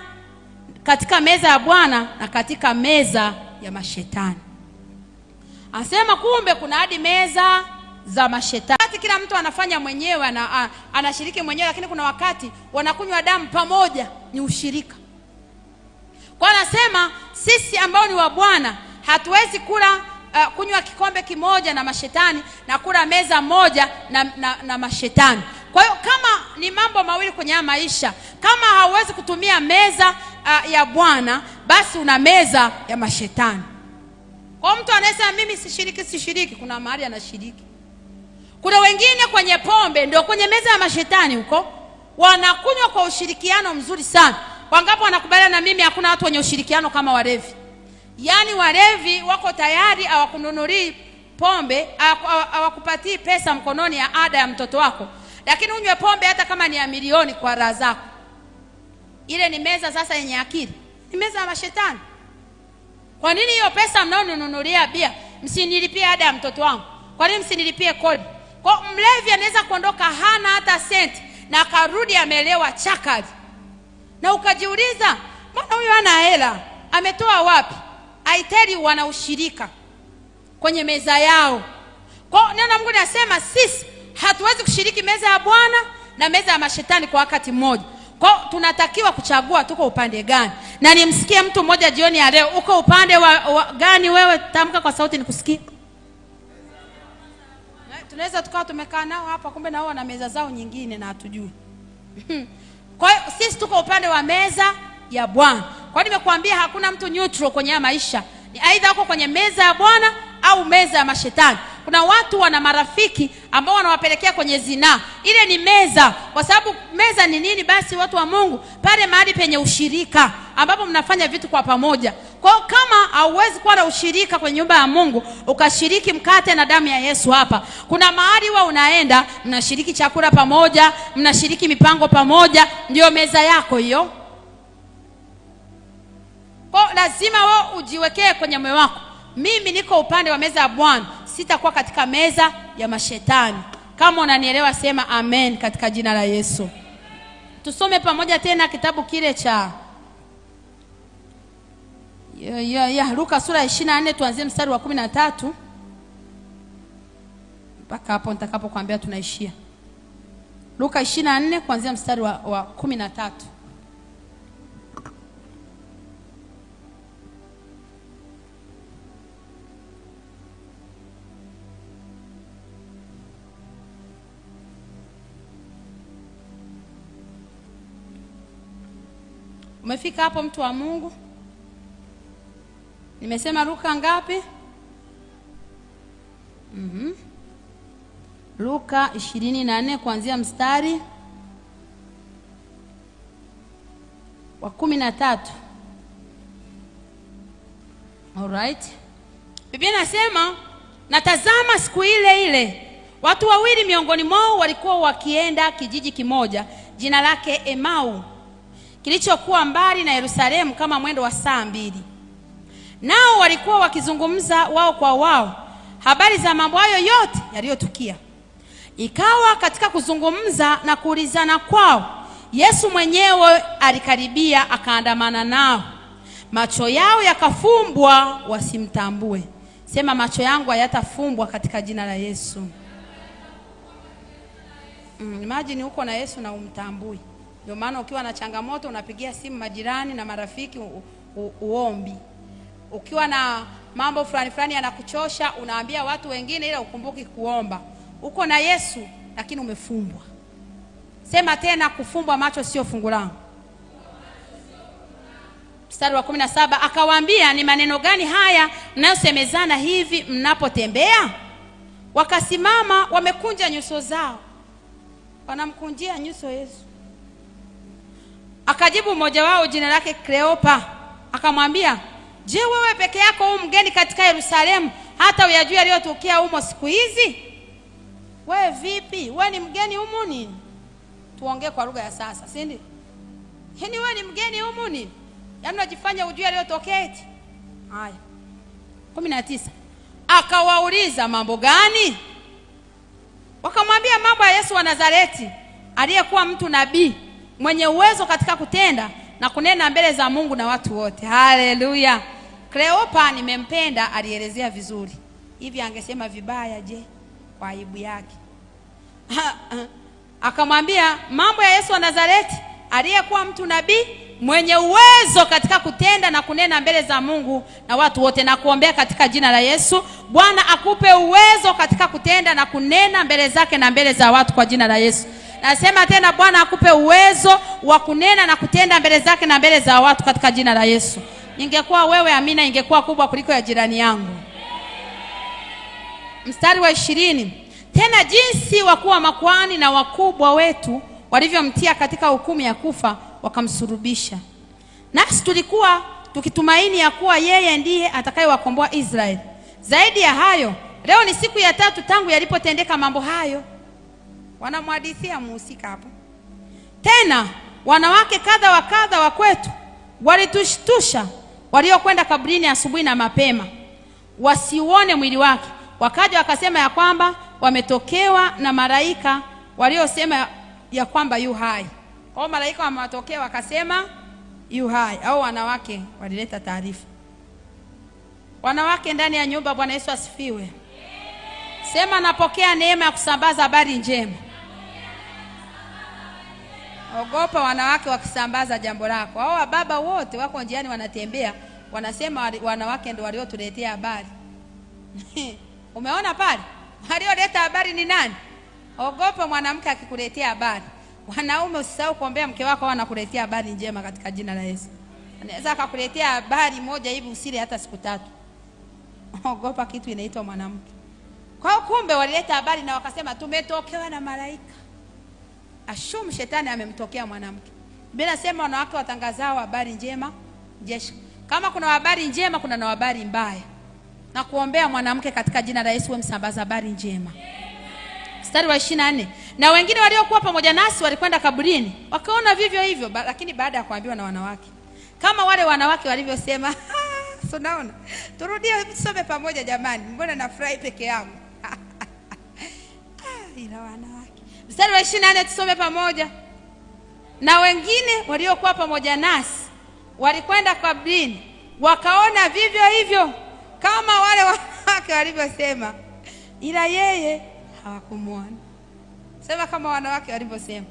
katika meza ya Bwana na katika meza ya mashetani. Anasema kumbe kuna hadi meza za mashetani. Wakati kila mtu anafanya mwenyewe, anashiriki mwenyewe, lakini kuna wakati wanakunywa damu pamoja, ni ushirika. Kwa anasema sisi ambao ni wa Bwana hatuwezi kula kunywa kikombe kimoja na mashetani na kula meza moja na mashetani. Kwa hiyo kama ni mambo mawili kwenye maisha, kama hauwezi kutumia meza ya Bwana, basi una meza ya mashetani. Kwa mtu anasema mimi sishiriki, kuna mahali anashiriki. Kuna wengine kwenye pombe ndio kwenye meza ya mashetani huko, wanakunywa kwa ushirikiano mzuri sana. Wangapi wanakubaliana na mimi hakuna watu wenye ushirikiano kama walevi? Yaani walevi wako tayari hawakununulii pombe, hawakupatii pesa mkononi ya ada ya mtoto wako, lakini unywe pombe hata kama ni ya milioni kwa raha zako. Ile ni meza sasa yenye akili, ni meza ya mashetani. Kwa nini hiyo pesa mnaonunulia bia msinilipie ada ya mtoto wangu? Kwa nini msinilipie kodi? Kwa mlevi anaweza kuondoka hana hata senti na akarudi amelewa chakari. Na ukajiuliza, mbona huyu hana hela? Ametoa wapi? Aiteri wana ushirika kwenye meza yao. Kwa neno la Mungu linasema sisi hatuwezi kushiriki meza ya Bwana na meza ya mashetani kwa wakati mmoja. Kwa tunatakiwa kuchagua tuko upande gani. Na nimsikie mtu mmoja jioni ya leo, uko upande wa gani wewe? Tamka kwa sauti nikusikie. Tunaweza tukawa tumekaa nao hapa, kumbe nao wana meza zao nyingine na hatujui. Kwa hiyo sisi tuko upande wa meza ya Bwana. Kwa hiyo nimekuambia hakuna mtu neutral kwenye maisha. Ni aidha uko kwenye meza ya Bwana au meza ya mashetani. Kuna watu wana marafiki ambao wanawapelekea kwenye zinaa. Ile ni meza. Kwa sababu meza ni nini? Basi watu wa Mungu, pale mahali penye ushirika ambapo mnafanya vitu kwa pamoja. Kwa kama hauwezi kuwa na ushirika kwenye nyumba ya Mungu, ukashiriki mkate na damu ya Yesu hapa. Kuna mahali wewe unaenda, mnashiriki chakula pamoja, mnashiriki mipango pamoja, ndio meza yako hiyo. Kwa lazima wewe ujiwekee kwenye moyo wako, mimi niko upande wa meza ya Bwana, sitakuwa katika meza ya mashetani. Kama unanielewa sema amen katika jina la Yesu. Tusome pamoja tena kitabu kile cha Luka sura ya 24, tuanzie mstari wa 13 mpaka hapo nitakapokuambia tunaishia. Luka 24 kuanzia mstari wa 13. Umefika hapo mtu wa Mungu? Nimesema Luka ngapi? Luka 24 kuanzia mstari wa 13. Alright. Biblia inasema, na tazama siku ile ile watu wawili miongoni mwao walikuwa wakienda kijiji kimoja jina lake Emau, kilichokuwa mbali na Yerusalemu kama mwendo wa saa 2. Nao walikuwa wakizungumza wao kwa wao habari za mambo hayo yote yaliyotukia. Ikawa katika kuzungumza na kuulizana kwao, Yesu mwenyewe alikaribia akaandamana nao. Macho yao yakafumbwa wasimtambue. Sema, macho yangu hayatafumbwa katika jina la Yesu. Imagine uko na Yesu na umtambui. Ndio maana ukiwa na changamoto unapigia simu majirani na marafiki uombi. Ukiwa na mambo fulani yanakuchosha unaambia watu wengine ila ukumbuki kuomba. Uko na Yesu lakini umefumbwa. Sema tena, kufumbwa macho sio fungu langu. Mstari wa 17, akawaambia, ni maneno gani haya mnayosemezana hivi mnapotembea? Wakasimama wamekunja nyuso zao. Wanamkunjia nyuso Yesu. Akajibu mmoja wao jina lake Kleopa, akamwambia, je, wewe peke yako mgeni katika Yerusalemu hata uyajua yaliyotukia humo siku hizi? Wewe vipi? Wewe ni mgeni humu nini? Tuongee kwa lugha ya sasa, si ndio? Yaani wewe ni mgeni humu nini? Yaani unajifanya ujue yaliyotokea eti. Haya. 19. Akawauliza, mambo gani? Wakamwambia, mambo ya Yesu wa Nazareti, aliyekuwa mtu nabii, mwenye uwezo katika kutenda na kunena mbele za Mungu na watu wote. Haleluya. Kleopa nimempenda, alielezea vizuri. Hivi angesema vibaya je kwa aibu yake? Akamwambia, mambo ya Yesu wa Nazareti, aliyekuwa mtu nabii, mwenye uwezo katika kutenda na kunena mbele za Mungu na watu wote. Na kuombea katika jina la Yesu, Bwana akupe uwezo katika kutenda na kunena mbele zake na mbele za watu kwa jina la Yesu. Nasema tena, Bwana akupe uwezo wa kunena na kutenda mbele zake na mbele za watu katika jina la Yesu. Ningekuwa wewe, amina ingekuwa kubwa kuliko ya jirani yangu. Mstari wa 20. Tena jinsi wakuu wa makuhani na wakubwa wetu walivyomtia katika hukumu ya kufa, wakamsulubisha. Nasi tulikuwa tukitumaini ya kuwa yeye ndiye atakayewakomboa Israeli. Zaidi ya hayo, leo ni siku ya 3 tangu yalipotendeka mambo hayo. Wanamhadithia muhusika hapo. Tena wanawake kadha wa kadha wa kwetu walitushtusha, waliokwenda kaburini asubuhi na mapema wasiuone mwili wake. Wakaja wakasema ya kwamba wametokewa na malaika waliosema ya kwamba yu hai. Kwa malaika wamewatokea wakasema yu hai. Au wanawake walileta taarifa. Wanawake ndani ya nyumba, Bwana Yesu asifiwe. Sema, napokea neema ya kusambaza habari njema. Ogopa wanawake wakisambaza jambo lako. Hao baba wote wako njiani wanatembea, wanasema wanawake ndio waliotuletea habari. Umeona pale? Walioleta habari ni nani? Ogopa mwanamke akikuletea habari. Wanaume usisahau kuombea mke wako anakuletea habari njema katika jina la Yesu. Anaweza akakuletea habari moja hivi usile hata siku 3. Ogopa kitu inaitwa mwanamke. Kwa kumbe walileta habari na wakasema tumetokewa na malaika. Ashumu shetani amemtokea mwanamke. Biblia inasema wanawake watangazao habari njema jeshi. Kama kuna habari njema kuna na habari mbaya. Na kuombea mwanamke katika jina la Yesu, wewe msambaza habari njema. Mstari wa 24. Na wengine waliokuwa pamoja nasi walikwenda kaburini, wakaona vivyo hivyo, lakini baada ya kuambiwa na wanawake. Kama wale wanawake walivyosema, tunaona. Turudie tusome pamoja jamani. Mbona nafurahi peke yangu? Ila wanawake. Mstari wa 24 tusome pamoja. Na wengine waliokuwa pamoja nasi walikwenda kaburini, wakaona vivyo hivyo kama wale wanawake walivyosema, ila yeye hawakumuona. Sema kama wanawake walivyosema.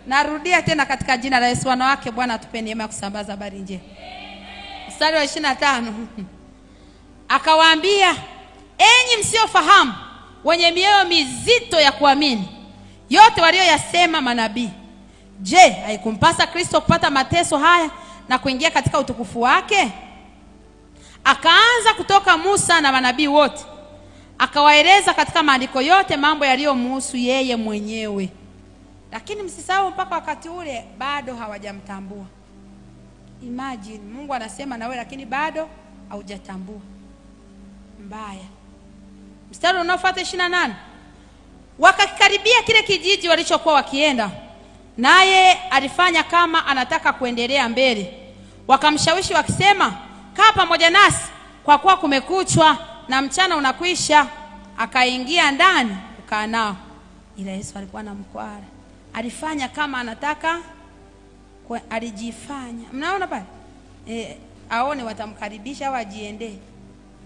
Narudia tena katika jina la Yesu, wanawake, Bwana atupe neema ya kusambaza habari njema. Mstari wa 25. Akawaambia, enyi msiofahamu, wenye mioyo mizito ya kuamini yote walioyasema manabii, je, haikumpasa Kristo kupata mateso haya na kuingia katika utukufu wake? Akaanza kutoka Musa na manabii wote, akawaeleza katika maandiko yote mambo yaliyomhusu yeye mwenyewe. Lakini msisahau mpaka wakati ule bado hawajamtambua. Imagine, Mungu anasema na wewe lakini bado haujatambua. Mbaya. Mstari unaofuata 28. Wakakaribia kile kijiji walichokuwa wakienda, naye alifanya kama anataka kuendelea mbele. Wakamshawishi wakisema, kaa pamoja nasi kwa kuwa kumekuchwa na mchana unakwisha. Akaingia ndani kukaa nao. Ila Yesu alikuwa na mkwara. Alifanya kama anataka alijifanya. Mnaona pale? Aone watamkaribisha au ajiendee.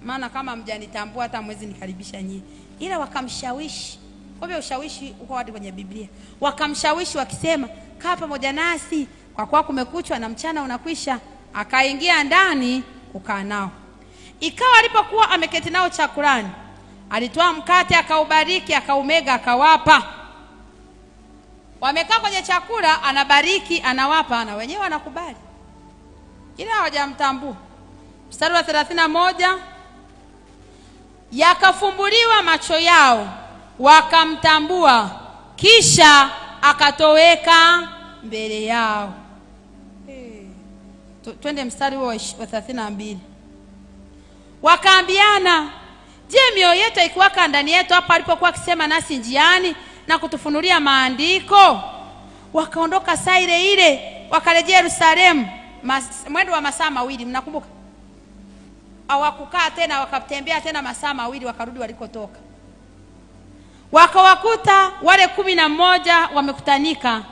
Maana kama mjanitambua hata mwezi nikaribisha nyinyi. Ila wakamshawishi. Kwa hivyo ushawishi uko wapi kwenye Biblia? Wakamshawishi wakisema, kaa pamoja nasi kwa kuwa kumekuchwa na mchana unakwisha. Akaingia ndani kukaa nao. Ikawa alipokuwa ameketi nao chakulani, alitoa mkate akaubariki, akaumega, akawapa. Wamekaa kwenye chakula, anabariki, anawapa, na wenyewe wanakubali. Ila hawajamtambua. Mstari wa 31, yakafumbuliwa macho yao, wakamtambua, kisha akatoweka mbele yao. Twende mstari wa 32. Wakaambiana, je, mioyo yetu ikiwaka ndani yetu hapa alipokuwa akisema nasi njiani na kutufunulia maandiko? Wakaondoka saa ile ile, wakarejea Yerusalemu mwendo wa masaa mawili. Mnakumbuka? Hawakukaa tena, wakatembea tena masaa mawili, wakarudi walikotoka. Wakawakuta wale 11 wamekutanika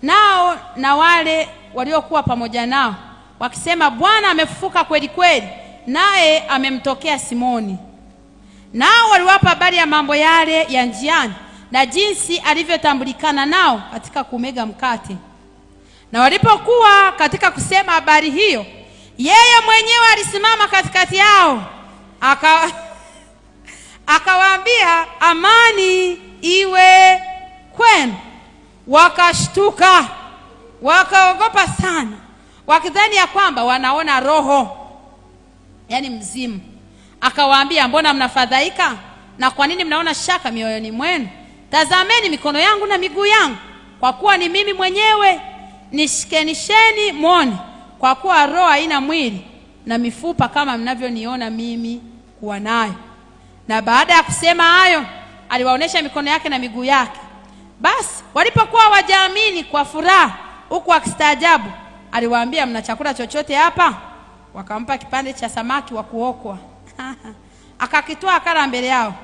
nao na wale waliokuwa pamoja nao, wakisema, Bwana amefufuka kweli kweli, naye amemtokea Simoni. Nao waliwapa habari ya mambo yale ya njiani na jinsi alivyotambulikana nao katika kumega mkate. Na walipokuwa katika kusema habari hiyo, yeye mwenyewe alisimama katikati yao, akawaambia, amani iwe kwenu. Wakashtuka, wakaogopa sana, wakidhani ya kwamba wanaona roho, yani mzimu. Akawaambia, mbona mnafadhaika, na kwa nini mnaona shaka mioyoni mwenu? Tazameni mikono yangu na miguu yangu, kwa kuwa ni mimi mwenyewe. Nishikenisheni muone, kwa kuwa roho haina mwili na mifupa kama mnavyoniona mimi kuwa nayo. Na baada ya kusema hayo, aliwaonesha mikono yake na miguu yake. Basi walipokuwa wajaamini kwa furaha, huku akistaajabu, aliwaambia, mna chakula chochote hapa? Wakampa kipande cha samaki wa kuokwa. Akakitoa akala mbele yao.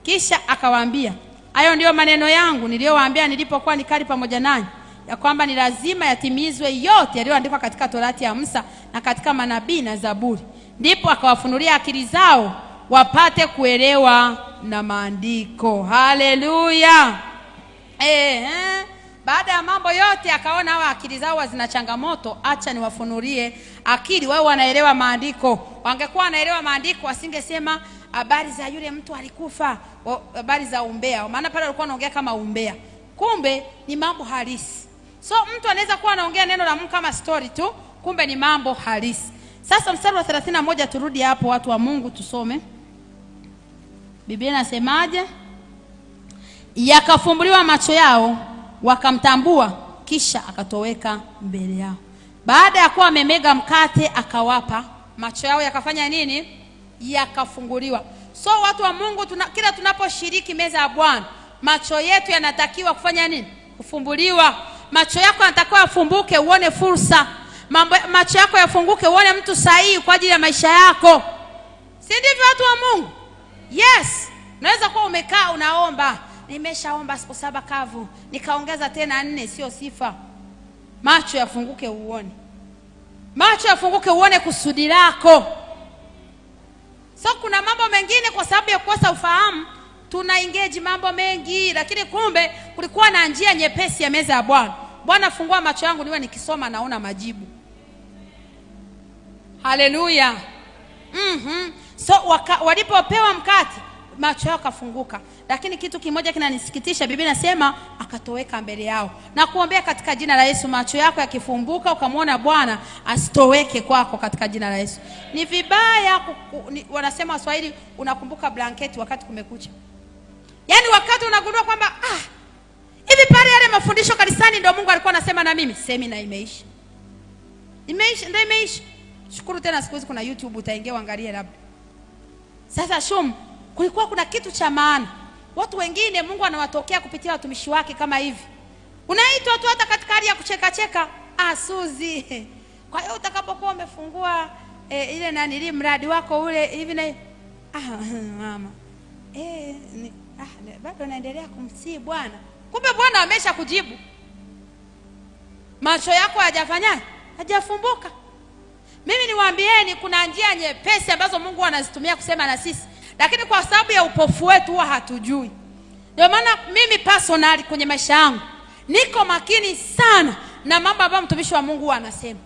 Kisha akawaambia, hayo ndiyo maneno yangu niliyowaambia nilipokuwa nikali pamoja nanyi, ya kwamba ni lazima yatimizwe yote yaliyoandikwa katika Torati ya Musa na katika manabii na Zaburi. Ndipo akawafunulia akili zao wapate kuelewa na maandiko. Haleluya. Baada ya mambo yote akaona hawa akili zao zina changamoto, acha niwafunulie akili wao wanaelewa maandiko. Wangekuwa wanaelewa maandiko wasingesema habari za yule mtu alikufa, habari za umbea. Maana pale walikuwa wanaongea kama umbea, kumbe ni mambo halisi. So mtu anaweza kuwa anaongea neno la Mungu kama story tu, kumbe ni mambo halisi. Sasa mstari wa 31, turudi hapo watu wa Mungu tusome. Biblia inasemaje? Yakafumbuliwa macho yao, wakamtambua, kisha akatoweka mbele yao. Baada ya kuwa amemega mkate akawapa, macho yao yakafanya nini? Yakafunguliwa. So watu wa Mungu, kila tunaposhiriki meza ya Bwana, macho yetu yanatakiwa kufanya nini? Kufumbuliwa. Macho yako yanatakiwa yafumbuke uone fursa. Macho yako yafunguke uone mtu sahihi kwa ajili ya maisha yako. Si ndivyo watu wa Mungu? Yes. Unaweza kuwa umekaa unaomba, nimeshaomba siku 7 kavu, nikaongeza tena 4, sio sifa. Macho yafunguke uone. Macho yafunguke uone kusudi lako. So kuna mambo mengine kwa sababu ya kukosa ufahamu tuna engage mambo mengi, lakini kumbe kulikuwa na njia nyepesi ya meza ya Bwana. Bwana, fungua macho yangu niwe nikisoma naona majibu. Haleluya. So walipopewa mkate, macho yao kafunguka. Lakini kitu kimoja kinanisikitisha, Biblia inasema akatoweka mbele yao. Na kuombea katika jina la Yesu, macho yako yakifumbuka ukamwona Bwana, asitoweke kwako katika jina la Yesu. Ni vibaya wanasema Waswahili, unakumbuka blanketi wakati kumekucha. Yaani wakati unagundua kwamba hivi pale yale mafundisho kanisani ndio Mungu alikuwa anasema na mimi, semina imeisha. Ndio imeisha. Shukuru tena siku hizi kuna YouTube, utaingia uangalie labda. Sasa kulikuwa kuna kitu cha maana. Watu wengine Mungu anawatokea kupitia watumishi wake kama hivi. Unaitwa tu hata katika hali ya kucheka cheka, Suzi. Kwa hiyo utakapokuwa umefungua ile mradi wako ule hivi na mama. Bado naendelea kumsii Bwana. Kumbe Bwana amesha kujibu. Macho yako hajafumbuka. Mimi niwaambieni kuna njia nyepesi ambazo Mungu anazitumia kusema na sisi, lakini kwa sababu ya upofu wetu huwa hatujui. Ndio maana mimi personally kwenye maisha yangu niko makini sana na mambo ambayo mtumishi wa Mungu anasema.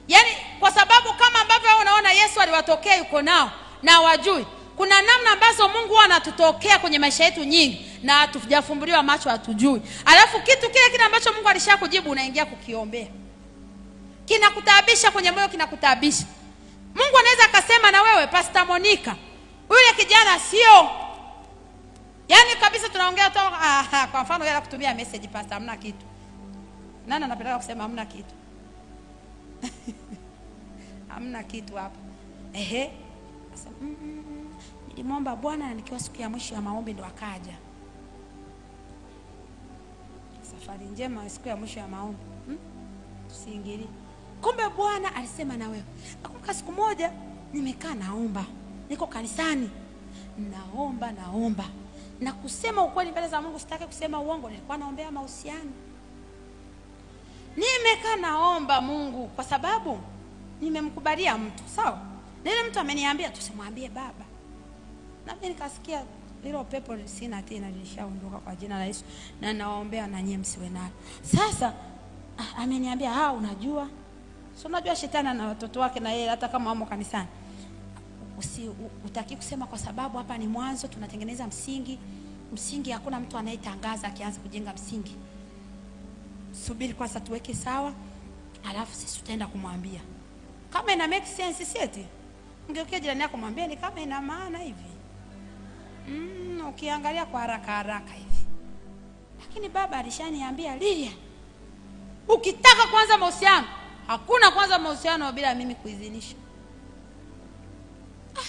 Yaani kwa sababu kama ambavyo unaona Yesu aliwatokea yuko nao na wajui, kuna namna ambazo Mungu anatutokea kwenye maisha yetu nyingi na hatujafumbuliwa macho, hatujui. Alafu kitu kile ambacho Mungu alishakujibu unaingia kukiombea. Kinakutaabisha kwenye moyo, kinakutaabisha. Mungu anaweza akasema na wewe, Pastor Monica, yule kijana sio. Yaani kabisa tunaongea tu kwa mfano yeye kutumia message, Pastor hamna kitu. Nani anapenda kusema hamna kitu? Hamna kitu hapa. Sasa nilimwomba Bwana nikiwa siku ya mwisho ya maombi ndo akaja. Safari njema siku ya mwisho ya maombi. Tusiingilie. Kumbe Bwana alisema na wewe. Nakumbuka siku moja nimekaa naomba. Niko kanisani. Naomba. Na kusema ukweli mbele za Mungu, sitaki kusema uongo, nilikuwa naombea mahusiano. Nimekaa naomba Mungu kwa sababu nimemkubalia mtu, sawa? Na yule mtu ameniambia tusimwambie baba. Na mimi nikasikia hilo pepo sina tena, lishaondoka kwa jina la Yesu, na nawaombea na nyinyi msiwe nalo. Sasa ameniambia unajua, unajua shetani na watoto wake na yeye hata kama wamo kanisani. Utaki kusema kwa sababu hapa ni mwanzo, tunatengeneza msingi hakuna mtu anayetangaza akianza kujenga msingi. Subiri kwanza tuweke sawa, alafu sisi tutaenda kumwambia. Kama ina make sense sieti. Ungeukia jirani yako mwambie ni kama ina maana hivi. Ukiangalia kwa haraka hivi. Lakini baba alishaniambia, Lilia, ukitaka kwanza mahusiano, hakuna kwanza mahusiano bila mimi kuidhinisha.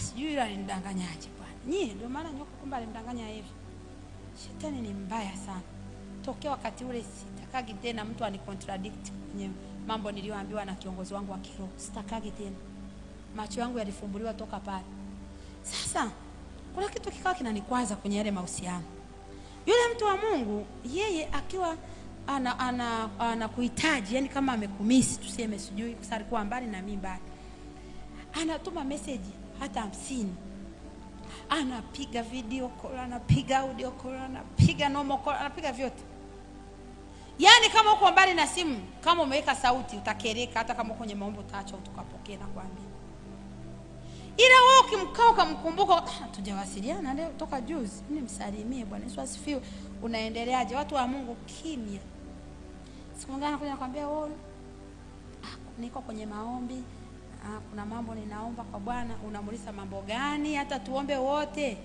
Sijui yule alinidanganyaje bwana. Ndio maana nyoka kumbe alimdanganya hivi. Shetani ni mbaya sana. Tokea wakati ule sitakagi tena mtu anicontradict kwenye mambo niliyoambiwa na kiongozi wangu wa kiroho. Sitakagi tena. Macho yangu yalifumbuliwa toka pale. Sasa kuna kitu kikawa kinanikwaza kwenye yale mahusiano. Yule mtu wa Mungu yeye akiwa anakuhitaji, yani kama amekumisi tuseme, sijui kusali kwa mbali na mimi mbali, anatuma message hata 50. Anapiga video call, anapiga audio call, anapiga normal call, anapiga vyote. Yaani kama uko mbali na simu, kama umeweka sauti utakereka, hata kama kwenye maombi utaacha utukapokea na kuambia. Ila wewe ukimkaa ukamkumbuka, tujawasiliana leo toka juzi, nimsalimie Bwana Yesu asifiwe, unaendeleaje? Watu wa Mungu kimya. Siku ngana kuja nakwambia wewe, niko kwenye maombi, kuna mambo ninaomba kwa Bwana. Unamuuliza mambo gani? Hata tuombe wote.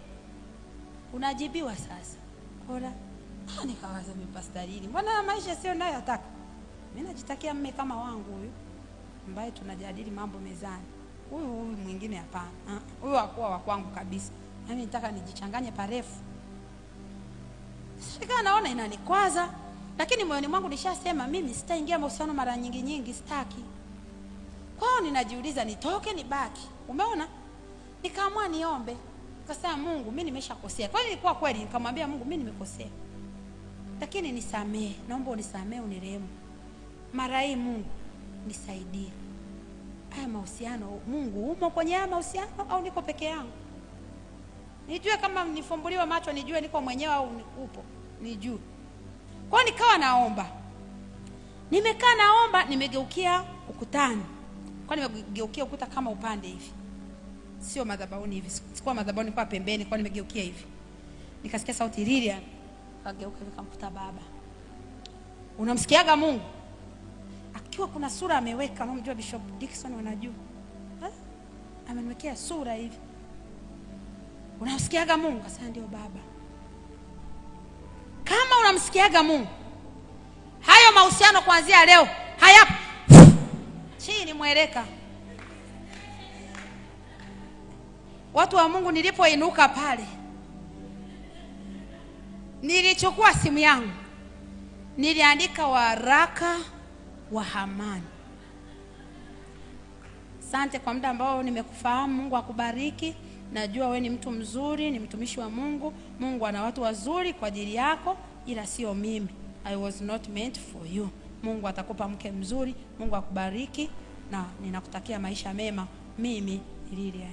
Unajibiwa sasa. Kola. Nikawaza mimi pastorili, mbona maisha sio nayo nataka? Mimi najitakia mume kama wangu huyu ambaye tunajadili mambo mezani. Huyu mwingine hapana. Huyu hakuwa wa kwangu kabisa. Mimi nataka nijichanganye parefu. Sika naona inanikwaza, lakini moyoni mwangu nishasema mimi sitaingia mahusiano mara nyingi, sitaki. Kwa hiyo ninajiuliza nitoke nibaki. Umeona? Nikaamua niombe. Nikasema Mungu, mimi nimeshakosea. Kwa hiyo ilikuwa kweli, nikamwambia Mungu mimi nimekosea. Lakini nisamehe, naomba unisamehe, unirehemu. Mara hii Mungu nisaidie. Haya mahusiano, Mungu umo kwenye haya mahusiano au niko peke yangu? Nijue kama nifumbuliwe macho, nijue niko mwenyewe au upo, nijue. Kwa hiyo nikawa naomba. Nimekaa naomba, nimegeukia ukutani. Kwa nimegeukia ukuta kama upande hivi. sio madhabahuni hivi, sikuwa madhabahuni, kwa pembeni, kwa nimegeukia hivi. Nikasikia sauti Lilian, kageuka nikamkuta baba. Unamsikiaga Mungu? Akiwa kuna sura ameweka, unamjua Bishop Dickson wanajua. Ameniwekea sura hivi. Unamsikiaga Mungu? Sasa ndio baba. Kama unamsikiaga Mungu, hayo mahusiano kuanzia leo hayapo. Chini mweleka. Watu wa Mungu, nilipoinuka pale, nilichukua simu yangu, niliandika waraka wa Hamani. Asante kwa muda ambao nimekufahamu. Mungu akubariki. Najua wewe ni mtu mzuri, ni mtumishi wa Mungu. Mungu ana watu wazuri kwa ajili yako, ila sio mimi. I was not meant for you. Mungu atakupa mke mzuri. Mungu akubariki na ninakutakia maisha mema. Mimi Lilian.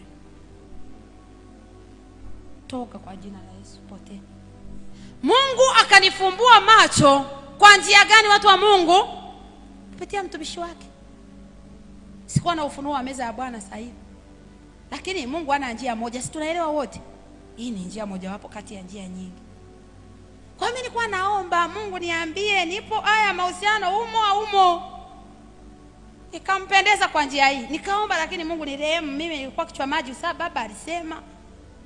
Toka kwa jina la Yesu pote. Mungu akanifumbua macho. Kwa njia gani, watu wa Mungu? Kupitia mtumishi wake. Sikuwa na ufunuo wa meza ya Bwana sasa hivi. Lakini Mungu ana njia moja, si tunaelewa wote. Hii ni njia moja wapo kati ya njia nyingi. Kwa mimi nilikuwa naomba Mungu niambie nipo haya mahusiano umo. Nikampendeza kwa njia hii. Nikaomba, lakini Mungu ni rehemu. Mimi nilikuwa kichwa maji, sababu baba alisema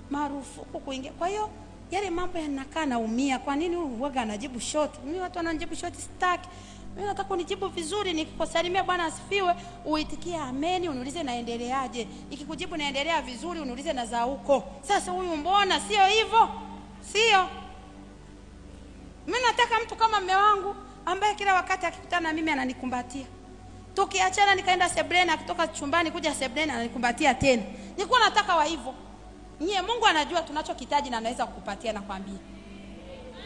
marufuku kuingia. Kwa hiyo yale mambo yanakaa naumia. Kwa nini huaga anajibu short? Mimi watu wanajibu short sitaki. Mimi nataka unijibu vizuri. Nikikusalimia Bwana asifiwe, uitikie amen, uniulize naendeleaje. Nikikujibu naendelea vizuri, uniulize na za huko. Sasa huyu mbona sio hivyo? Sio. Mimi nataka mtu kama mume wangu ambaye kila wakati akikutana na mimi ananikumbatia. Tukiachana nikaenda sebleni, akitoka chumbani kuja sebleni ananikumbatia tena. Nilikuwa nataka wa hivyo. Mungu anajua tunachokitaji na anaweza kukupatia, na kwambia.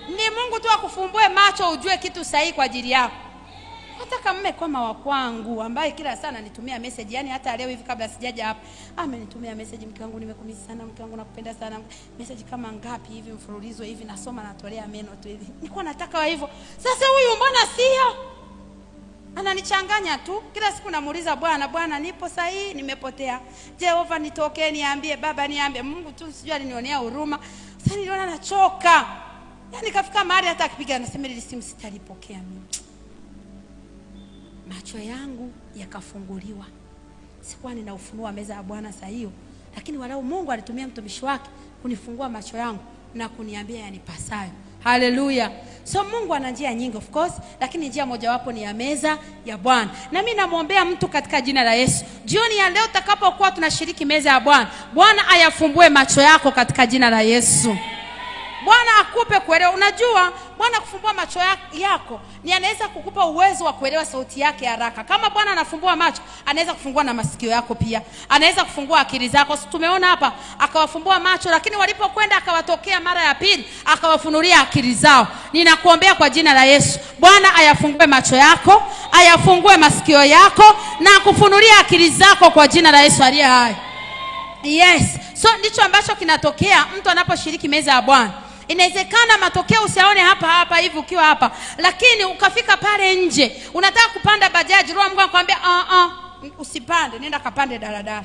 Ni Mungu tu akufumbue macho ujue kitu sahihi kwa ajili yako. Nataka mume kama wa kwangu ambaye kila sana nitumia message, yani hata leo hivi kabla sijaja hapa amenitumia message, mke wangu nimekumisi sana, mke wangu nakupenda sana. Message kama ngapi hivi mfululizo hivi, nasoma natolea meno tu hivi. Nilikuwa nataka wa hivyo. Sasa huyu mbona sio? Ananichanganya tu. Kila siku namuuliza Bwana nipo sahihi, nimepotea. Jehova nitokee, niambie, baba niambie. Mungu tu sijui alinionea huruma. Sasa niliona nachoka. Yani kafika mahali hata akipiga anasema ile simu sitalipokea mimi. Macho yangu yakafunguliwa. Sikuwa nina ufunuo wa meza ya Bwana saa hiyo, lakini walau Mungu alitumia mtumishi wake kunifungua macho yangu na kuniambia yanipasayo. Hallelujah. So Mungu ana njia nyingi of course, lakini njia mojawapo ni ya meza ya Bwana. Na mimi namuombea mtu katika jina la Yesu. Jioni ya leo tutakapokuwa tunashiriki meza ya Bwana, Bwana ayafumbue macho yako katika jina la Yesu. Bwana akupe kuelewa. Unajua Bwana kufumbua macho yako ni anaweza kukupa uwezo wa kuelewa sauti yake haraka. Kama Bwana anafumbua macho, anaweza kufungua na masikio yako pia. Anaweza kufungua akili zako. Tumeona hapa akawafumbua macho, lakini walipokwenda akawatokea mara ya pili akawafunulia akili zao. Ninakuombea kwa jina la Yesu, Bwana ayafungue macho yako, ayafungue masikio yako na kufunulia akili zako kwa jina la Yesu aliye hai. Yes. So ndicho ambacho kinatokea mtu anaposhiriki meza ya Bwana. Inawezekana matokeo usiaone hapa hivi ukiwa hapa, lakini ukafika pale nje, unataka kupanda bajaji, roho Mungu anakuambia usipande, nenda kapande daladala.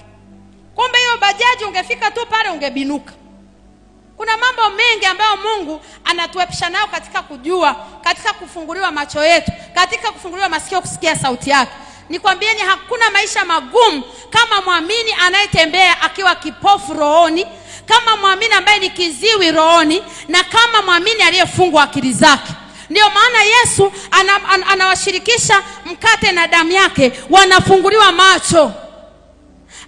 Kumbe hiyo bajaji ungefika tu pale ungebinuka. Kuna mambo mengi ambayo Mungu anatuepusha nayo katika kujua, katika kufunguliwa macho yetu, katika kufunguliwa masikio kusikia sauti yake. Nikwambieni hakuna maisha magumu kama muamini anayetembea akiwa kipofu rohoni, kama muamini ambaye ni kiziwi rohoni, na kama muamini aliyefungwa akili zake. Ndio maana Yesu anawashirikisha mkate na damu yake, wanafunguliwa macho.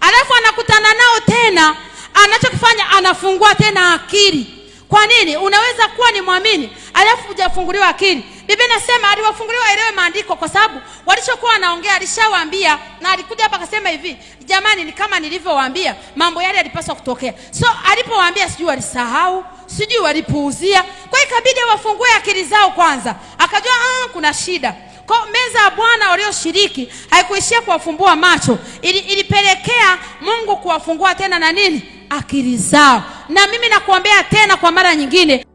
Alafu anakutana nao tena, anachokifanya anafungua tena akili. Kwa nini? Unaweza kuwa ni muamini alafu hujafunguliwa akili. Biblia inasema aliwafunguliwa elewe maandiko, kwa sababu walichokuwa wanaongea alishawaambia, na alikuja hapa akasema hivi, jamani ni kama nilivyowaambia, mambo yale yalipaswa kutokea. So alipowaambia sijui walisahau, sijui walipuuzia. Kwa hiyo ikabidi wafungue akili zao kwanza. Akajua kuna shida. Kwa meza ya Bwana walioshiriki haikuishia kuwafumbua macho, ilipelekea Mungu kuwafungua tena na nini? Akili zao. Na mimi nakuombea tena kwa mara nyingine,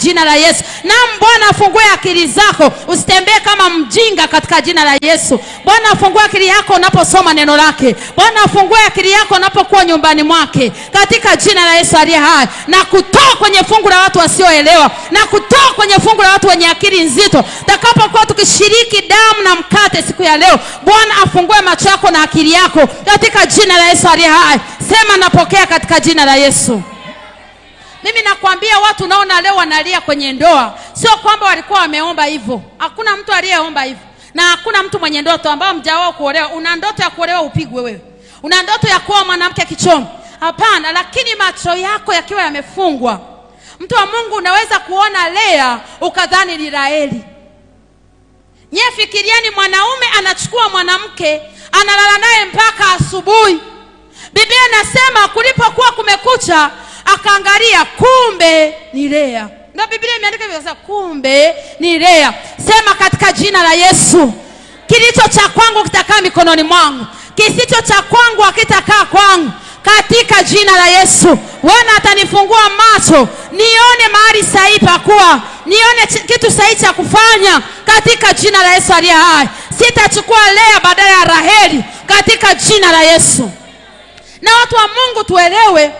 jina la Yesu. Na Bwana afungue akili zako, usitembee kama mjinga katika jina la Yesu. Bwana afungue akili yako unaposoma neno lake. Bwana afungue akili yako unapokuwa nyumbani mwake katika jina la Yesu aliye hai, na kutoa kwenye fungu la watu wasioelewa, na kutoa kwenye fungu la watu wenye akili nzito. Takapokuwa tukishiriki damu na mkate siku ya leo, Bwana afungue macho yako na akili yako katika jina la Yesu aliye hai. Sema napokea katika jina la Yesu. Mimi nakwambia watu naona leo wanalia kwenye ndoa, sio kwamba walikuwa wameomba hivyo. Hakuna mtu aliyeomba hivyo, na hakuna mtu mwenye ndoto ambao mjawao kuolewa. Una ndoto ya kuolewa upigwe wewe, una ndoto ya kuoa mwanamke kichomo? Hapana. Lakini macho yako yakiwa yamefungwa, mtu wa Mungu, unaweza kuona Lea ukadhani ni Raheli. Nyie fikirieni, mwanaume anachukua mwanamke analala naye mpaka asubuhi. Biblia inasema kulipokuwa kumekucha akaangalia, kumbe ni Lea. Na Biblia imeandika hivyo sasa, kumbe ni Lea. Sema katika jina la Yesu, kilicho cha kwangu kitakaa mikononi mwangu, kisicho cha kwangu hakitakaa kwangu katika jina la Yesu. Bwana atanifungua macho nione mahali sahihi pa kuwa, nione kitu sahihi cha kufanya katika jina la Yesu aliye hai. Sitachukua Lea badala ya Raheli katika jina la Yesu. Na watu wa Mungu tuelewe,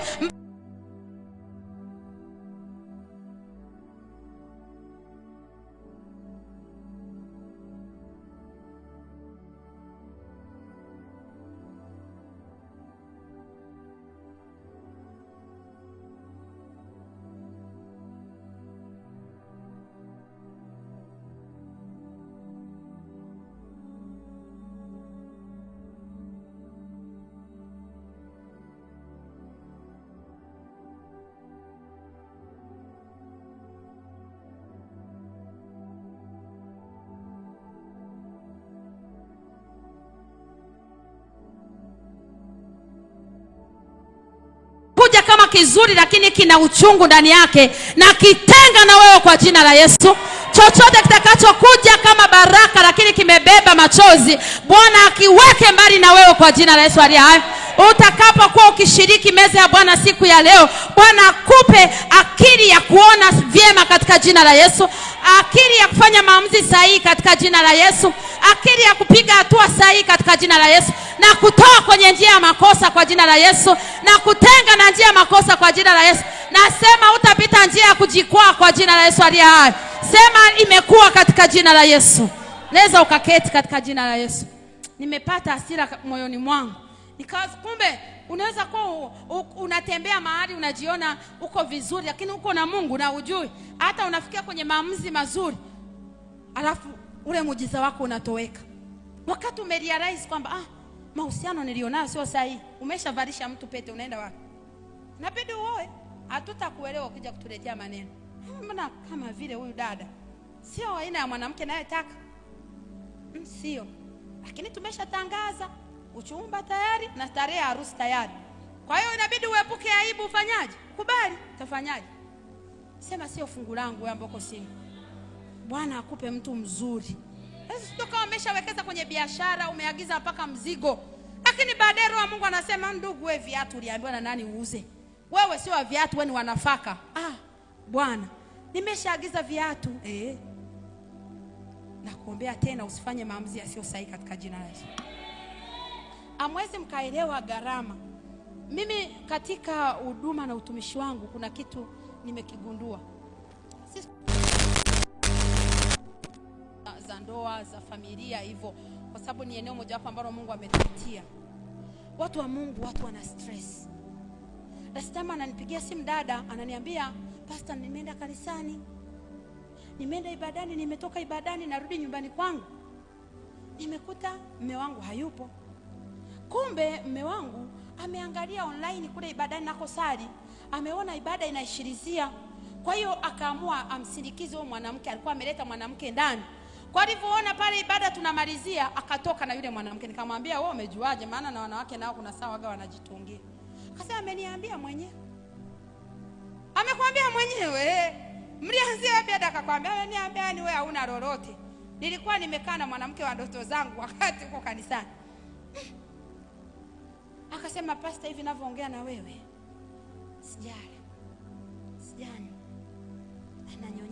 kuja kama kizuri lakini kina uchungu ndani yake, na kitenga na wewe kwa jina la Yesu. Chochote kitakachokuja kama baraka lakini kimebeba machozi, Bwana akiweke mbali na wewe kwa jina la Yesu aliye hai. Utakapokuwa ukishiriki meza ya Bwana siku ya leo, Bwana akupe akili ya kuona vyema katika jina la Yesu, akili ya kufanya maamuzi sahihi katika jina la Yesu, akili ya kupiga hatua sahihi katika jina la Yesu, na kutoa kwenye njia ya makosa kwa jina la Yesu, na kutenga na njia ya makosa kwa jina la Yesu. Nasema utapita njia ya kujikwaa kwa jina la Yesu aliye hai. Sema imekuwa katika jina la Yesu. Naweza ukaketi katika jina la Yesu. Nimepata hasira moyoni mwangu. Nikawa kumbe unaweza kuwa unatembea mahali unajiona uko vizuri, lakini uko na Mungu na ujui. Hata unafikia kwenye maamuzi mazuri, alafu ule muujiza wako unatoweka. Wakati umerealize kwamba mahusiano nilionayo sio sahihi, umeshavalisha mtu pete, unaenda wapi? Inabidi uoe. Hatutakuelewa ukija kutuletea maneno. Mbona kama vile huyu dada sio aina ya mwanamke nayetaka? Sio. Lakini tumeshatangaza uchumba tayari na tarehe harusi tayari. Kwa hiyo inabidi uepuke aibu. Ufanyaje? Kubali. Utafanyaje? Sema sio fungu langu wewe ambako single. Bwana akupe mtu mzuri. Sio kama umeshawekeza kwenye biashara, umeagiza mpaka mzigo, lakini baadaye Roho wa Mungu anasema, ndugu wewe viatu uliambiwa na nani uuze? Wewe sio wa viatu, wewe ni wanafaka. Bwana, nimeshaagiza viatu. Nakuombea tena usifanye maamuzi yasiyo sahihi katika jina la Yesu. Amwezi mkaelewa gharama. Mimi katika huduma na utumishi wangu kuna kitu nimekigundua. Za ndoa, za familia hivyo, kwa sababu ni eneo moja hapo ambalo Mungu ametupatia. Watu wa Mungu, watu wana stress. Last time ananipigia simu dada, ananiambia, "Pastor, nimeenda kanisani. Nimeenda ibadani, nimetoka ibadani narudi nyumbani kwangu. Nimekuta mume wangu hayupo." Kumbe mume wangu ameangalia online kule ibadani nako sali, ameona ibada inaishirizia. Kwa hiyo akaamua amsindikize huyo mwanamke, alikuwa ameleta mwanamke ndani. Kwa alivyoona pale ibada tunamalizia, akatoka na yule mwanamke. Nikamwambia, "Wewe umejuaje? Maana na wanawake nao kuna saa waga wanajitungia." Akasema, "Ameniambia mwenyewe." Amekwambia mwenyewe? Mlianzia wapi hata akakwambia? Ameniambia ni wewe hauna lolote. Nilikuwa nimekaa na mwanamke wa ndoto zangu wakati uko kanisani. Akasema, "Pastor, hivi ninavyoongea na wewe sijala. Sijani. Ananyonya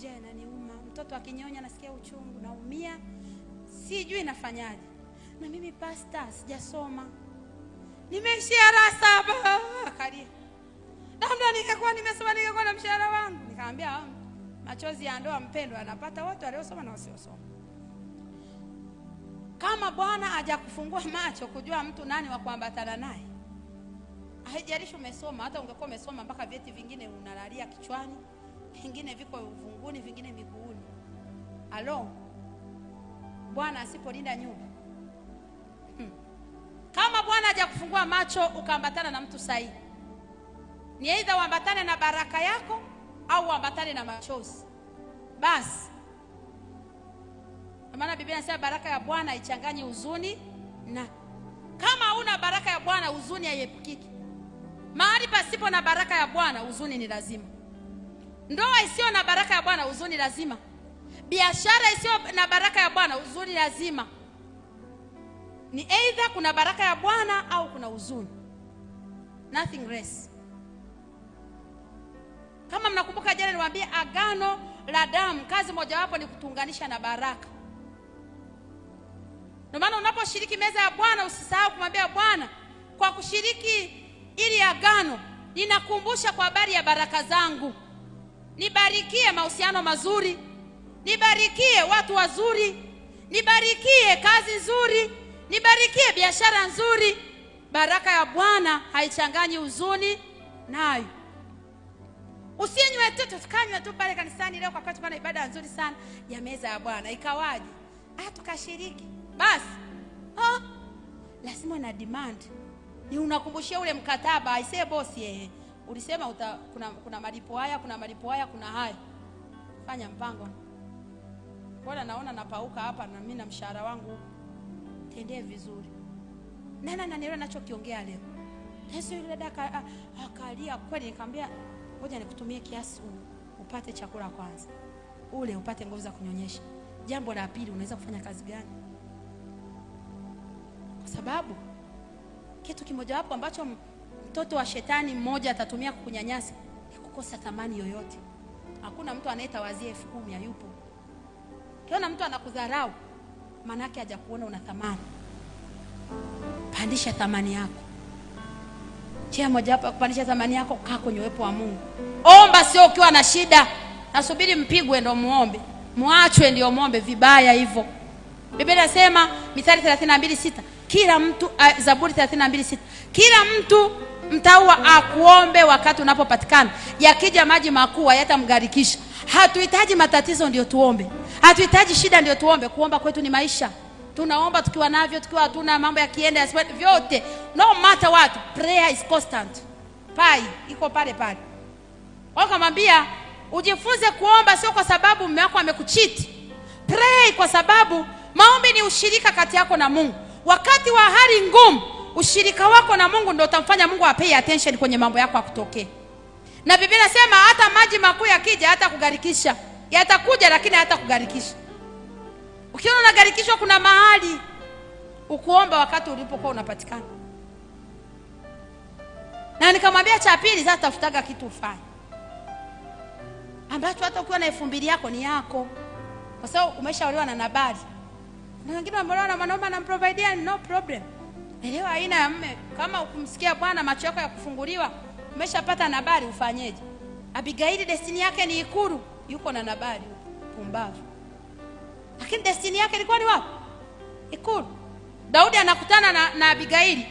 njia inaniuma, mtoto akinyonya nasikia uchungu, naumia, sijui nafanyaje. Na mimi pastor sijasoma, nimeishia darasa 7. Akalia, labda ningekuwa nimesoma ningekuwa na mshahara wangu. Nikamwambia machozi ya ndoa mpendwa anapata wote waliosoma na wasiosoma. Kama Bwana hajakufungua macho kujua mtu nani wa kuambatana naye, haijalishi umesoma. Hata ungekuwa umesoma mpaka vyeti vingine unalalia kichwani, vingine viko uvunguni, vingine miguuni. Bwana asipolinda nyumba. Kama Bwana hajakufungua macho ukaambatana na mtu sahihi, ni aidha uambatane na baraka yako au uambatane na machozi. Basi maana Biblia inasema baraka ya Bwana haichanganyi huzuni, na kama una baraka ya Bwana huzuni haiepukiki. Mahali pasipo na baraka ya Bwana huzuni ni lazima. Ndoa isiyo na baraka ya Bwana huzuni lazima. Biashara isiyo na baraka ya Bwana huzuni lazima. Ni either kuna baraka ya Bwana au kuna huzuni. Nothing less. Kama mnakumbuka jana niliwaambia agano la damu, kazi mojawapo ni kutuunganisha na baraka. Ndio maana unaposhiriki meza ya Bwana usisahau kumwambia Bwana, kwa kushiriki ili agano ninakumbusha kwa habari ya baraka zangu. Nibarikie mahusiano mazuri, nibarikie watu wazuri, nibarikie kazi nzuri, nibarikie biashara nzuri. Baraka ya Bwana haichanganyi huzuni nayo. Usinywe tu tukanywe tu pale kanisani leo kwa wakati pana ibada nzuri sana ya meza ya Bwana. Ikawaje? Tukashiriki. Basi. Lazima na demand. Ni unakumbushia ule mkataba, aisee bosi ulisema kuna malipo haya, kuna malipo haya, kuna haya. Fanya mpango. Bwana naona napauka hapa na mimi na mshahara wangu. Tendee vizuri. Nana nanielewa ninachokiongea leo. Yesu yule dada akalia kweli, nikamwambia ngoja nikutumie kiasi upate chakula kwanza. Ule upate nguvu za kunyonyesha. Jambo la pili, unaweza kufanya kazi gani? Kwa sababu kitu kimoja wapo ambacho mtoto wa shetani mmoja atatumia kukunyanyasa ni kukosa thamani yoyote. Hakuna mtu anayetawazie 10,000 hayupo. Kiona mtu anakudharau, maana yake hajakuona una thamani. Pandisha thamani yako. Njia moja hapa kupandisha thamani yako, kaa kwenye uwepo wa Mungu. Omba sio ukiwa na shida. Nasubiri mpigwe ndo muombe. Muachwe ndio muombe, vibaya hivyo. Biblia inasema Mithali 32:6, kila mtu Zaburi 32:6, kila mtu mtaua akuombe wakati unapopatikana. Yakija maji makuu hayatamgarikisha. Hatuhitaji matatizo ndio tuombe. Hatuhitaji shida ndio tuombe. Kuomba kwetu ni maisha. Tunaomba tukiwa navyo, tukiwa hatuna, mambo yakienda vyote. No matter what, prayer is constant. Pai iko pale pale. Wakamwambia ujifunze kuomba sio kwa sababu mume wako amekucheat. Pray kwa sababu maombi ni ushirika kati yako na Mungu. Wakati wa hali ngumu, ushirika wako na Mungu ndio utamfanya Mungu apay attention kwenye mambo yako akutokee. Na Biblia inasema hata maji makuu yakija hata kugarikisha. Yatakuja lakini hata kugarikisha. Ukiona unagarikishwa kuna mahali ukuomba wakati ulipokuwa unapatikana. Na nikamwambia cha pili, sasa tafutaga kitu ufanye ambacho hata ukiwa na 2,000 yako ni yako. Kwa sababu umeshaolewa na Nabali. Na wengine wameolewa na mwanaume anamprovidea, no problem. Elewa aina ya mume. Kama ukumsikia Bwana macho yako ya kufunguliwa, umeshapata Nabali, ufanyeje? Abigaili destiny yake ni ikulu, yuko na Nabali pumbavu. Lakini destiny yake ilikuwa ni wapi? Ikulu. Daudi anakutana na Abigaili.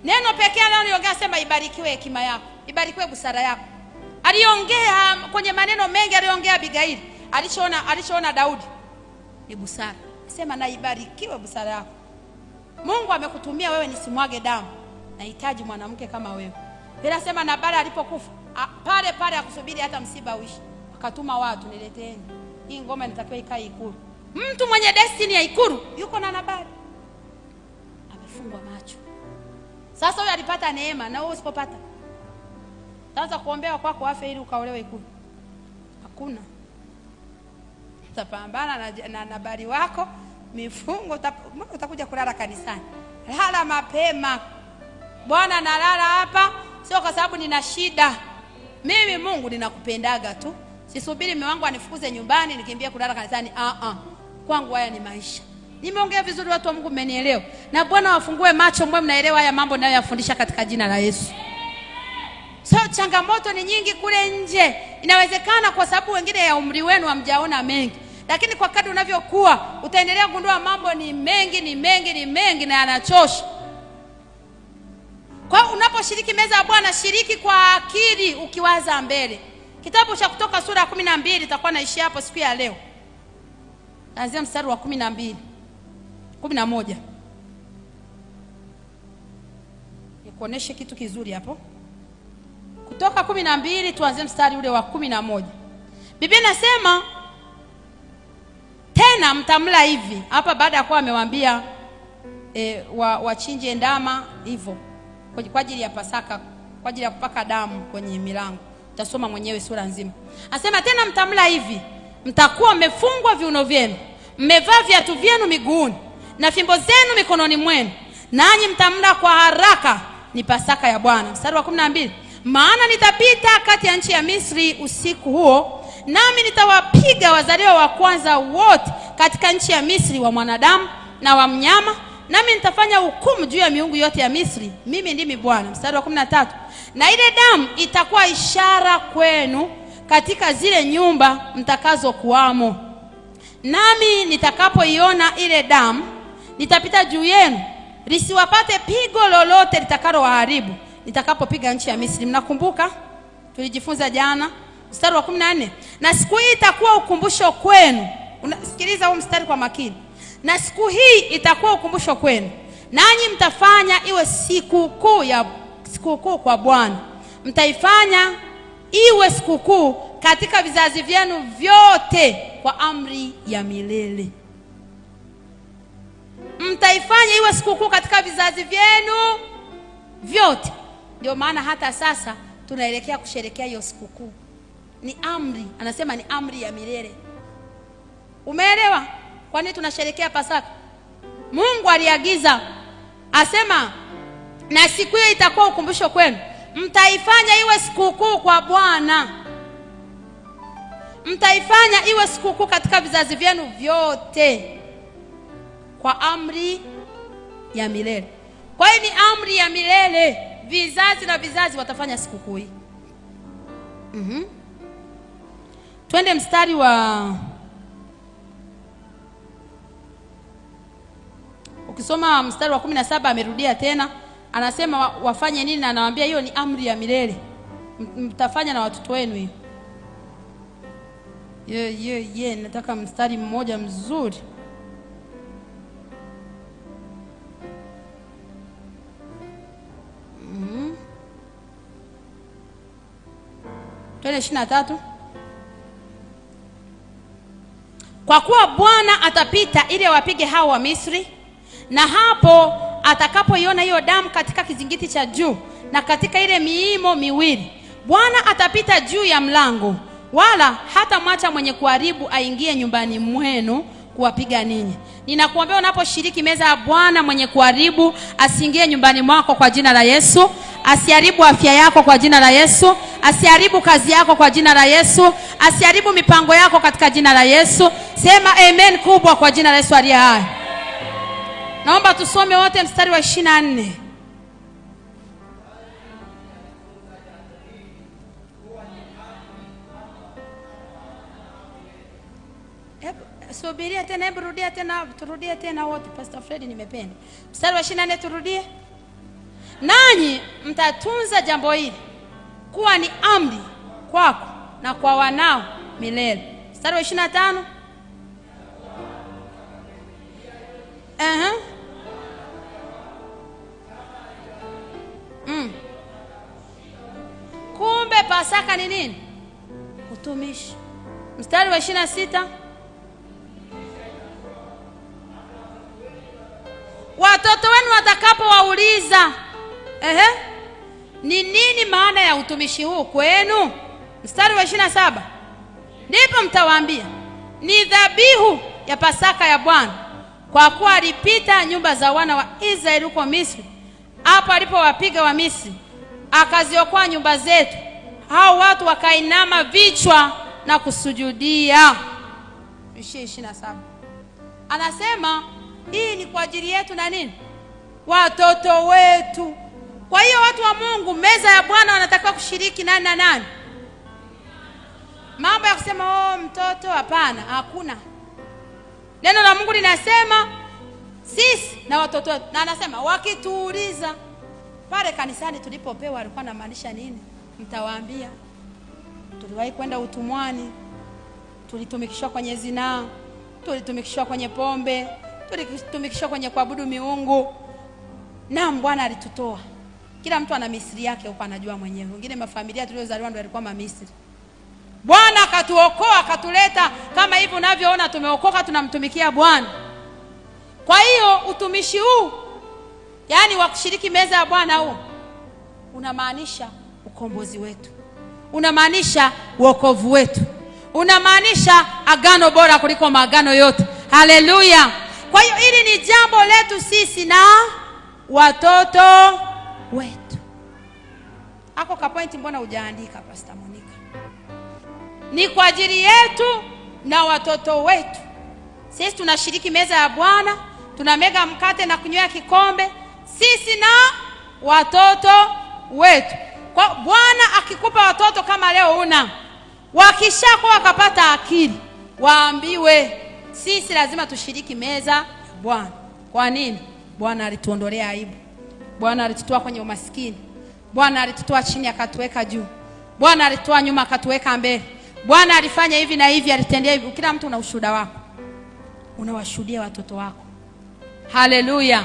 Neno pekee leo niongea, sema ibarikiwe hekima yako, ibarikiwe busara yako. Aliongea kwenye maneno mengi, aliongea Abigaili. Alichoona Daudi ni busara. Sema na ibarikiwe busara yako. Mungu amekutumia wewe nisimwage damu. Nahitaji mwanamke kama wewe. Bila sema Nabali alipokufa, pale pale akusubiri hata msiba uishi. Akatuma watu, nileteeni. Hii ngoma inatakiwa ikae ikulu. Mtu mwenye destiny ya ikulu yuko na Nabali. Amefungwa macho. Sasa huyo alipata neema na wewe usipopata. Sasa kuombewa kwako afe ili ukaolewe ikulu. Hakuna. Utapambana na Nabali wako, mifungo utakuja kulala kanisani. Lala mapema. Bwana nalala hapa sio kwa sababu nina shida. Mimi Mungu ninakupendaga tu. Sisubiri mume wangu anifukuze nyumbani nikimbie kulala kanisani. Kwangu haya ni maisha. Nimeongea vizuri watu wa Mungu, mmenielewa? Na Bwana wafungue macho mwe mnaelewa haya mambo ninayoyafundisha katika jina la Yesu. So changamoto ni nyingi kule nje. Inawezekana kwa sababu wengine ya umri wenu hamjaona mengi. Lakini kwa kadri unavyokuwa utaendelea kugundua mambo ni mengi na yanachosha. Kwa unaposhiriki meza ya Bwana, shiriki kwa akili ukiwaza mbele. Kitabu cha Kutoka sura ya 12 itakuwa naishia hapo siku ya leo. Anzia mstari wa 11. Nikuoneshe kitu kizuri hapo. Kutoka 12 tuanze mstari ule wa 11. Biblia inasema tena mtamla hivi. Hapa baada ya kuwa amewaambia wachinje ndama hivyo kwa ajili ya Pasaka, kwa ajili ya kupaka damu kwenye milango. Utasoma mwenyewe sura nzima. Anasema tena mtamla hivi, mtakuwa mmefungwa viuno vyenu, mmevaa viatu vyenu miguuni na fimbo zenu mikononi mwenu, nanyi mtamla kwa haraka, ni Pasaka ya Bwana. Mstari wa 12. Maana nitapita kati ya nchi ya Misri usiku huo, nami nitawapiga wazaliwa wa kwanza wote katika nchi ya Misri, wa mwanadamu na wa mnyama, nami nitafanya hukumu juu ya miungu yote ya Misri. Mimi ndimi Bwana. Mstari wa 13. Na ile damu itakuwa ishara kwenu katika zile nyumba mtakazo kuamo, nami nitakapoiona ile damu nitapita juu yenu, lisiwapate pigo lolote litakalo waharibu nitakapopiga nchi ya Misri. Mnakumbuka tulijifunza jana mstari wa 14. Na siku hii itakuwa ukumbusho kwenu. Sikiliza huu mstari kwa makini. Na siku hii itakuwa ukumbusho kwenu, nanyi mtafanya iwe sikukuu kwa Bwana. Mtaifanya iwe sikukuu katika vizazi vyenu vyote kwa amri ya milele. Mtaifanya iwe sikukuu katika vizazi vyenu vyote. Ndio maana hata sasa tunaelekea kusherehekea hiyo sikukuu. Ni amri, anasema ni amri ya milele. Umeelewa kwa nini tunasherehekea Pasaka? Mungu aliagiza, asema na siku hiyo itakuwa ukumbusho kwenu. Mtaifanya iwe sikukuu kwa Bwana. Mtaifanya iwe sikukuu katika vizazi vyenu vyote kwa amri ya milele. Kwa hiyo ni amri ya milele, vizazi na vizazi watafanya sikukuu hii. Twende mstari wa, ukisoma mstari wa 17 amerudia tena. Anasema wafanye nini, na anawaambia hiyo ni amri ya milele. Mtafanya na watoto wenu hiyo. Nataka mstari mmoja mzuri. Twende 23. Kwa kuwa Bwana atapita ili awapige hao wa Misri, na hapo atakapoiona hiyo damu katika kizingiti cha juu na katika ile miimo miwili, Bwana atapita juu ya mlango, wala hata mwacha mwenye kuharibu aingie nyumbani mwenu kuwapiga ninyi. Ninakuambia unaposhiriki meza ya Bwana, mwenye kuharibu asiingie nyumbani mwako kwa jina la Yesu. Asiharibu afya yako kwa jina la Yesu. Asiharibu kazi yako kwa jina la Yesu. Asiharibu mipango yako katika jina la Yesu. Sema amen kubwa kwa jina la Yesu aliye hai. Naomba tusome wote mstari wa 24. Subiria tena, hebu rudia tena, turudie tena wote. Pastor Fred nimependa. Mstari wa 24 turudie. Nanyi mtatunza jambo hili kuwa ni amri kwako na kwa wanao milele. Mstari wa 25. Kumbe Pasaka ni nini? Utumishi. Mstari wa 26. Watoto wenu watakapowauliza ni nini maana ya utumishi huu kwenu? Mstari wa 27. Ndipo mtawaambia ni dhabihu ya Pasaka ya Bwana, kwa kuwa alipita nyumba za wana wa Israeli huko Misri, hapo alipowapiga wa Misri, akaziokoa nyumba zetu. Hao watu wakainama vichwa na kusujudia. 27. Anasema hii ni kwa ajili yetu na nini? Watoto wetu. Kwa hiyo watu wa Mungu, meza ya Bwana wanatakiwa kushiriki nani na nani? Mambo ya kusema mtoto, hapana, hakuna. Neno la Mungu linasema sisi na watoto wetu. Na anasema wakituuliza pale kanisani tulipopewa alikuwa anamaanisha nini? Mtawaambia tuliwahi kwenda utumwani, tulitumikishwa kwenye zinaa, tulitumikishwa kwenye pombe, tulitumikishwa kwenye kuabudu miungu. Na Bwana alitutoa. Kila mtu ana Misri yake huko anajua mwenyewe. Wengine mafamilia tuliozaliwa ndio walikuwa Misri. Bwana akatuokoa, akatuleta kama hivi unavyoona tumeokoka, tunamtumikia Bwana. Kwa hiyo utumishi huu, yani wa kushiriki meza ya Bwana huu, unamaanisha ukombozi wetu. Unamaanisha wokovu wetu. Unamaanisha agano bora kuliko maagano yote. Haleluya. Kwa hiyo hili ni jambo letu sisi na watoto wetu. Ako ka point mbona hujaandika Pastor Monica? Ni kwa ajili yetu na watoto wetu. Sisi tunashiriki meza ya Bwana, tunamega mkate na kunywea kikombe, sisi na watoto wetu. Kwa Bwana akikupa watoto kama leo wakishakuwa wakapata akili, waambiwe sisi lazima tushiriki meza ya Bwana. Kwa nini? Bwana alituondolea aibu. Bwana alitutoa kwenye umaskini. Bwana alitutoa chini akatuweka juu. Bwana alitutoa nyuma akatuweka mbele. Bwana alifanya hivi na hivi, alitendea hivi. Kila mtu una ushuhuda wako. Unawashuhudia watoto wako. Haleluya.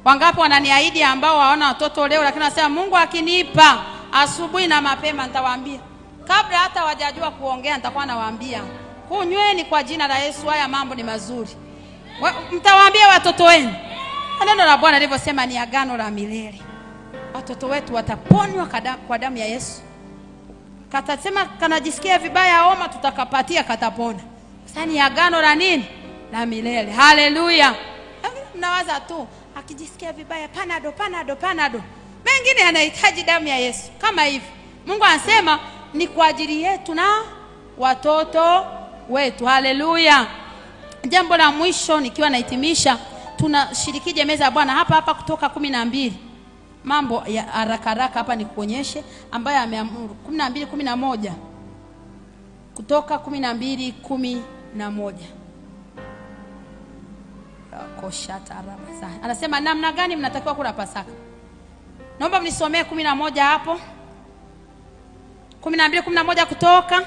Wangapi wananiahidi ambao waona watoto leo lakini wanasema Mungu akinipa asubuhi na mapema nitawaambia. Kabla hata wajajua kuongea nitakuwa nawaambia. Kunyweni kwa jina la Yesu, haya mambo ni mazuri. Mtawaambia watoto wenu. Neno la Bwana lilivyosema ni agano la milele. Watoto wetu wataponywa kwa damu ya Yesu. Katasema kanajisikia vibaya homa, tutakapatia katapona. Sasa ni agano la nini? La milele. Haleluya. Mnawaza tu akijisikia vibaya panado. Mengine yanahitaji damu ya Yesu. Kama hivi. Mungu anasema ni kwa ajili yetu na watoto wetu. Haleluya. Jambo la mwisho nikiwa nahitimisha, tunashirikije meza ya Bwana hapa Kutoka 12. Mambo ya haraka hapa nikuonyeshe ambaye ameamuru 12:11. Kutoka 12:11. Anasema namna gani mnatakiwa kula Pasaka? Naomba mnisomee 11 hapo. 12:11 Kutoka.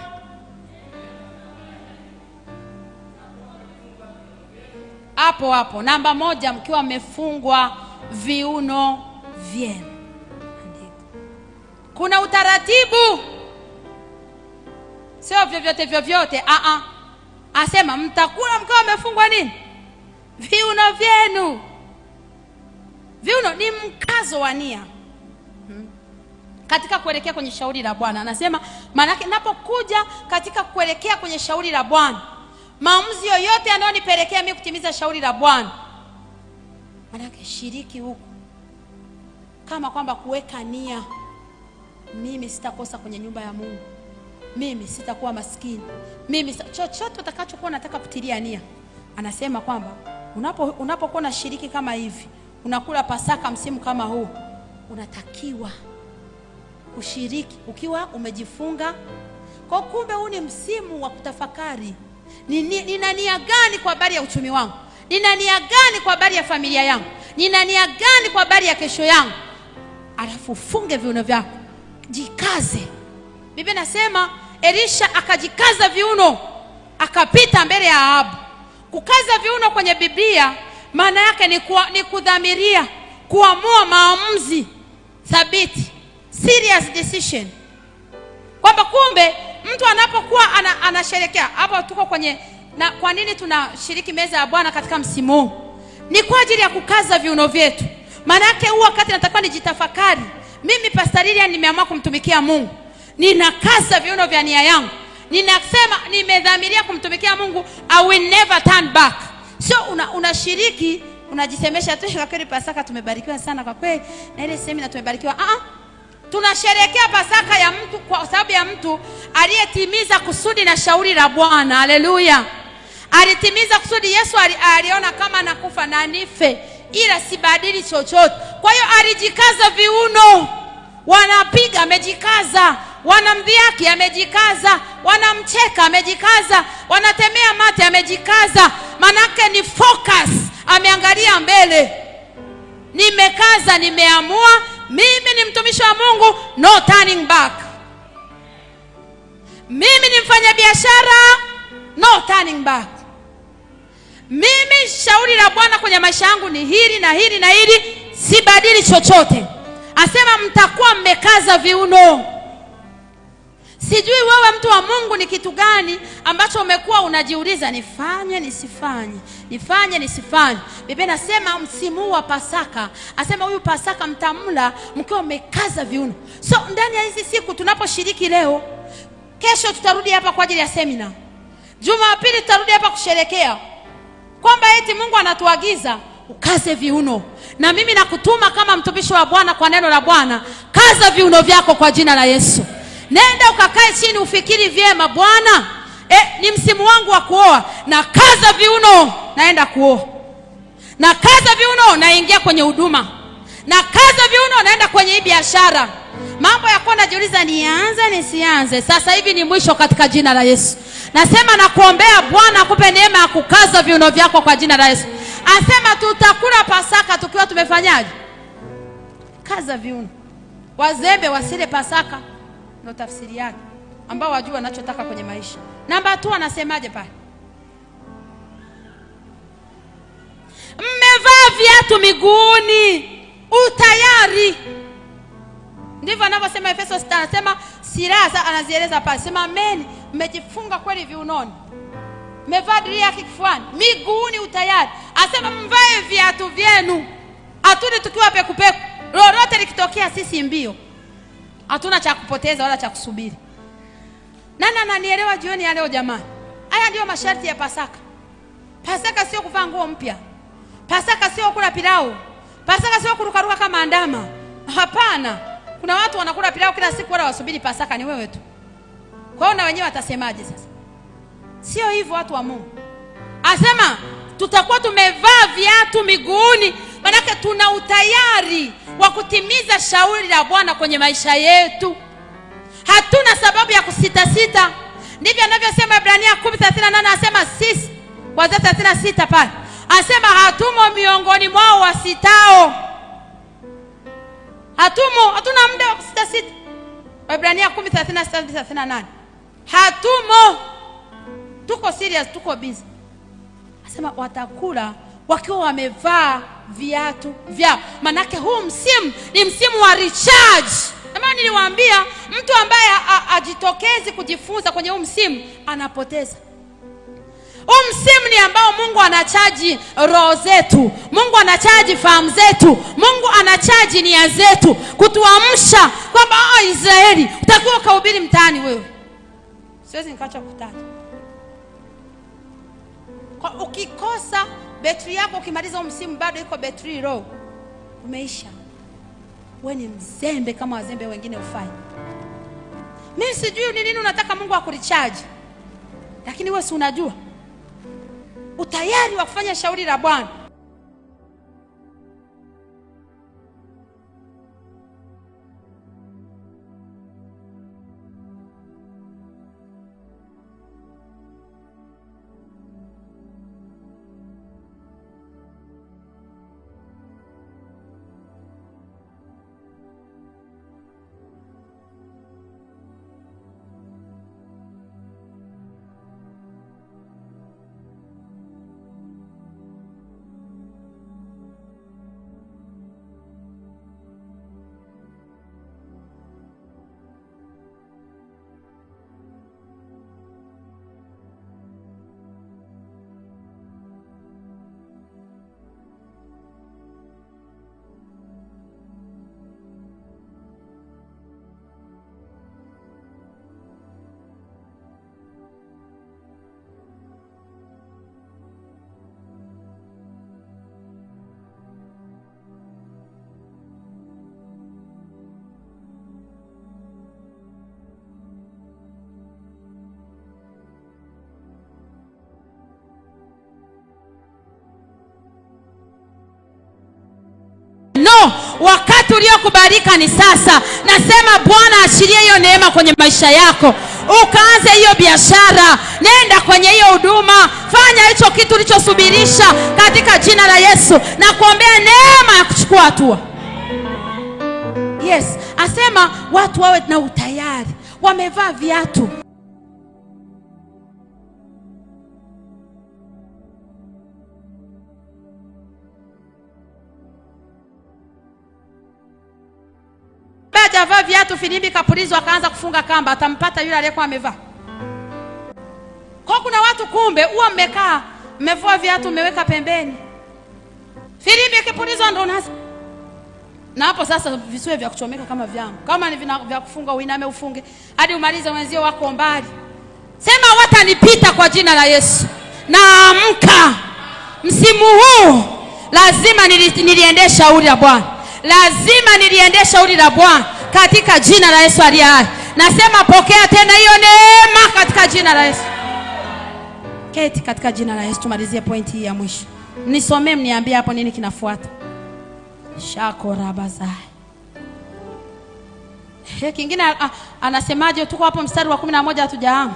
Hapo namba 1, mkiwa mmefungwa viuno vyenu. Kuna utaratibu. Sio vyovyote. Asema mtakula mkiwa mmefungwa nini? Viuno vyenu. Viuno ni mkazo wa nia. Katika kuelekea kwenye shauri la Bwana. Anasema maana yake ninapokuja katika kuelekea kwenye shauri la Bwana, maamuzi yoyote yanayonipelekea mimi kutimiza shauri la Bwana, maana yake shiriki huko. Kama kwamba kuweka nia, mimi sitakosa kwenye nyumba ya Mungu. Mimi sitakuwa maskini. Mimi chochote utakachokuwa nataka kutilia nia. Anasema kwamba unapokuwa na shiriki kama hivi, unakula Pasaka msimu kama huu, unatakiwa kushiriki ukiwa umejifunga. Kwa kumbe huu ni msimu wa kutafakari. Nina nia gani kwa habari ya uchumi wangu? Nina nia gani kwa habari ya familia yangu? Nina nia gani kwa habari ya kesho yangu? Alafu funge viuno vyako. Jikaze. Biblia inasema Elisha akajikaza viuno, akapita mbele ya Ahabu. Kukaza viuno kwenye Biblia maana yake ni kudhamiria, kuamua maamuzi thabiti, serious decision. Kwamba kumbe mtu anapokuwa anasherekea hapo, tuko kwenye na kwa nini tunashiriki meza ya Bwana katika msimu huu? Ni kwa ajili ya kukaza viuno vyetu. Maana yake huu wakati natakuwa nijitafakari. Mimi Pastor Lilian nimeamua kumtumikia Mungu. Ninakaza viuno vya nia yangu. Ninasema nimedhamiria kumtumikia Mungu. I will never turn back. So unashiriki, unajisemesha tu kwa kweli Pasaka tumebarikiwa sana kwa kweli. Na ile semina tumebarikiwa. Tunasherehekea Pasaka ya mtu kwa sababu ya mtu aliyetimiza kusudi na shauri la Bwana. Haleluya. Alitimiza kusudi. Yesu aliona kama nakufa na nife, ila sibadili chochote. Kwa hiyo alijikaza viuno. Wanapiga, amejikaza. Wanamdhihaki, amejikaza. Wanamcheka, amejikaza. Wanatemea mate, amejikaza. Manake ni focus, ameangalia mbele. Nimekaza, nimeamua mimi ni mtumishi wa Mungu, no turning back. Mimi ni mfanya biashara, no turning back. Mimi shauri la Bwana kwenye maisha yangu ni hili na hili na hili, sibadili chochote. Asema mtakuwa mmekaza viuno. Sijui wewe mtu wa Mungu ni kitu gani ambacho umekuwa unajiuliza, nifanye nisifanye, nifanye nisifanye. Biblia inasema msimu wa Pasaka, asema huyu Pasaka mtamla mkiwa mmekaza viuno. So ndani ya hizi siku tunaposhiriki leo, kesho tutarudi hapa kwa ajili ya seminar. Jumapili tutarudi hapa kusherekea kwamba eti Mungu anatuagiza ukaze viuno. Na mimi nakutuma kama mtumishi wa Bwana kwa neno la Bwana, kaza viuno vyako kwa jina la Yesu. Nenda ukakae chini ufikiri vyema, Bwana, ni msimu wangu wa kuoa, na kaza viuno naenda kuoa. Na kaza viuno naingia kwenye huduma. Na kaza viuno naenda kwenye hii biashara. Mambo yako najiuliza nianze nisianze, sasa hivi ni mwisho katika jina la Yesu. Nasema na kuombea Bwana akupe neema ya kukaza viuno vyako kwa jina la Yesu. Asema tutakula Pasaka tukiwa tumefanyaje? Kaza viuno. Wazembe wasile Pasaka, ndio tafsiri yake, ambao wajua wanachotaka kwenye maisha. Namba 2 anasemaje pale? Mmevaa viatu miguuni, utayari. Ndivyo anavyosema Efeso 6. Anasema silaha, anazieleza pale. Sema amen, mmejifunga kweli viunoni. Mmevaa diria kifuani, miguuni utayari. Asema mvae viatu vyenu. Hatuni tukiwa pekupeku. Lolote likitokea sisi mbio. Hatuna cha kupoteza wala cha kusubiri. Nani ananielewa jioni ya leo jamani? Haya ndio masharti ya Pasaka. Pasaka sio kuvaa nguo mpya. Pasaka sio kula pilau. Pasaka sio kurukaruka kama andama. Hapana. Kuna watu wanakula pilau kila siku wala wasubiri Pasaka, ni wewe tu. Kwa hiyo na wenyewe watasemaje sasa? Sio hivyo watu wa Mungu. Asema tutakuwa tumevaa viatu miguuni, maana tuna utayari wa kutimiza shauri la Bwana kwenye maisha yetu. Hatuna sababu ya kusita sita. Ndivyo anavyosema Ibrania 10:38. Asema sisi kwa 36 pale. Asema hatumo miongoni mwao wasitao. Hatuna muda wa kusita sita. Ibrania 10:36-38. Hatumo. Tuko serious, tuko busy. Asema watakula wakiwa wamevaa viatu vyao. Manake huu msimu ni msimu wa recharge. Kama niliwaambia, mtu ambaye ajitokezi kujifunza kwenye huu msimu anapoteza. Huu msimu ni ambao Mungu anachaji roho zetu. Mungu anachaji fahamu zetu. Mungu anachaji nia zetu, kutuamsha kwamba Israeli utakuwa kuhubiri mtaani wewe. Siwezi nikaacha kutaja. Kwa ukikosa betri yako, ukimaliza msimu bado iko betri low, umeisha. Wewe ni mzembe kama wazembe wengine ufanye. Mimi sijui ni nini unataka Mungu akurecharge. Lakini wewe si unajua utayari wa kufanya shauri la Bwana. Wakati uliokubalika ni sasa. Nasema Bwana achilie hiyo neema kwenye maisha yako. Ukaanze hiyo biashara, nenda kwenye hiyo huduma, fanya hicho kitu ulichosubirisha katika jina la Yesu, na kuombea neema ya kuchukua hatua. Yes, asema watu wawe na utayari, wamevaa viatu. Hajavaa viatu, filimbi kapulizwa, akaanza kufunga kamba, atampata yule aliyekuwa amevaa? Kwa kuna watu kumbe huwa mmekaa mmevua viatu mmeweka pembeni, filimbi kipulizwa ndo unaanza. Na hapo sasa visiwe vya kuchomeka kama vyangu. Kama ni vya kufunga uiname ufunge hadi umalize, wenzio wako mbali. Sema watanipita kwa jina la Yesu. Naamka msimu huu lazima niliendesha shauri la Bwana. Lazima niliendesha shauri la Bwana katika jina la Yesu aliye hai. Nasema pokea tena hiyo neema katika jina la Yesu. Keti katika jina la Yesu. Tumalizie pointi hii ya mwisho. Nisomee, mniambie hapo nini kinafuata. Shako rabazai. Kingine anasemaje? Tuko hapo mstari wa 11 hatujaama.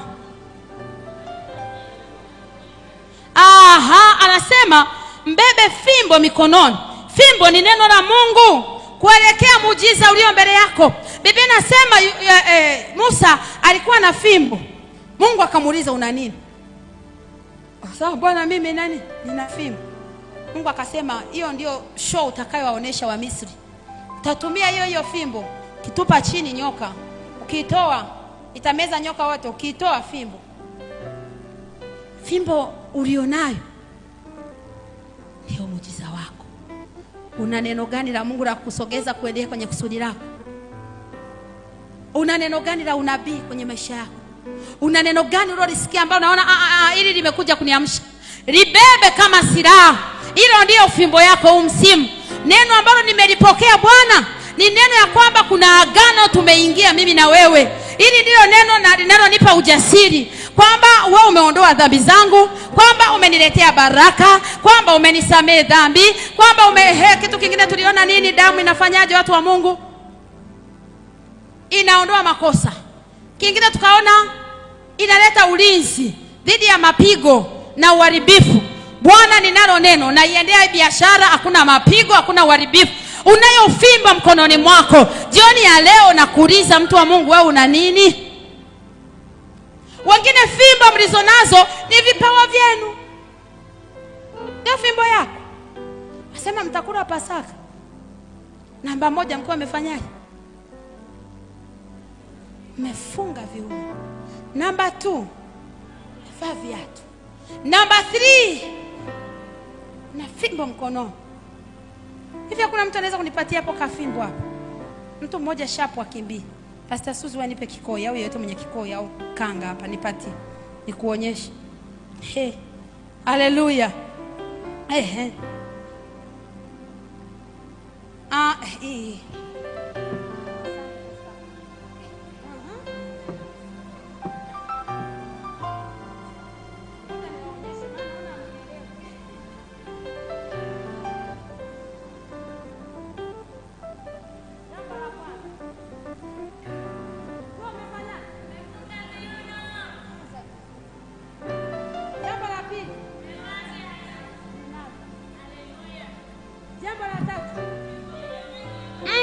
Anasema mbebe fimbo mikononi. Fimbo ni neno la Mungu kuelekea muujiza ulio mbele yako. Biblia inasema Musa alikuwa na fimbo. Mungu akamuuliza una nini? Sawa Bwana, mimi nani? Nina fimbo. Mungu akasema hiyo ndio show utakayowaonesha wa Misri. Utatumia hiyo fimbo, kitupa chini nyoka. Ukiitoa itameza nyoka wote. Ukiitoa fimbo ulionayo ndio muujiza wako. Una neno gani la Mungu la kusogeza kuelekea kwenye kusudi lako? Una neno gani la unabii kwenye maisha yako? Una neno gani ulilosikia ambalo unaona hili limekuja kuniamsha? Libebe kama silaha. Hilo ndio fimbo yako msimu. Neno ambalo nimelipokea Bwana ni neno ya kwamba kuna agano tumeingia mimi na wewe. Hili ndio neno linalonipa ujasiri kwamba wewe umeondoa dhambi zangu, kwamba umeniletea baraka, kwamba umenisamehe dhambi, kwamba kitu kingine tuliona nini? Damu inafanyaje watu wa Mungu? Inaondoa makosa. Kingine tukaona inaleta ulinzi dhidi ya mapigo na uharibifu. Bwana ninalo neno na iendea biashara, hakuna mapigo, hakuna uharibifu. Unayo fimbo mkononi mwako. Jioni ya leo nakuuliza mtu wa Mungu, wewe una nini? Wengine fimbo mlizonazo ni vipawa vyenu. Ndio fimbo yako. Nasema mtakula Pasaka. Namba 1 mko amefanyaje? Mmefunga viuno. Namba 2 vaa viatu. Namba 3 na fimbo mkononi. Hivi kuna mtu anaweza kunipatia hapo kafimbo hapo? Mtu mmoja shapu akimbie. Pastor Suzu wanipe kikoi au yeyote mwenye kikoi au kanga hapa nipatie. Nikuonyeshe. Haleluya.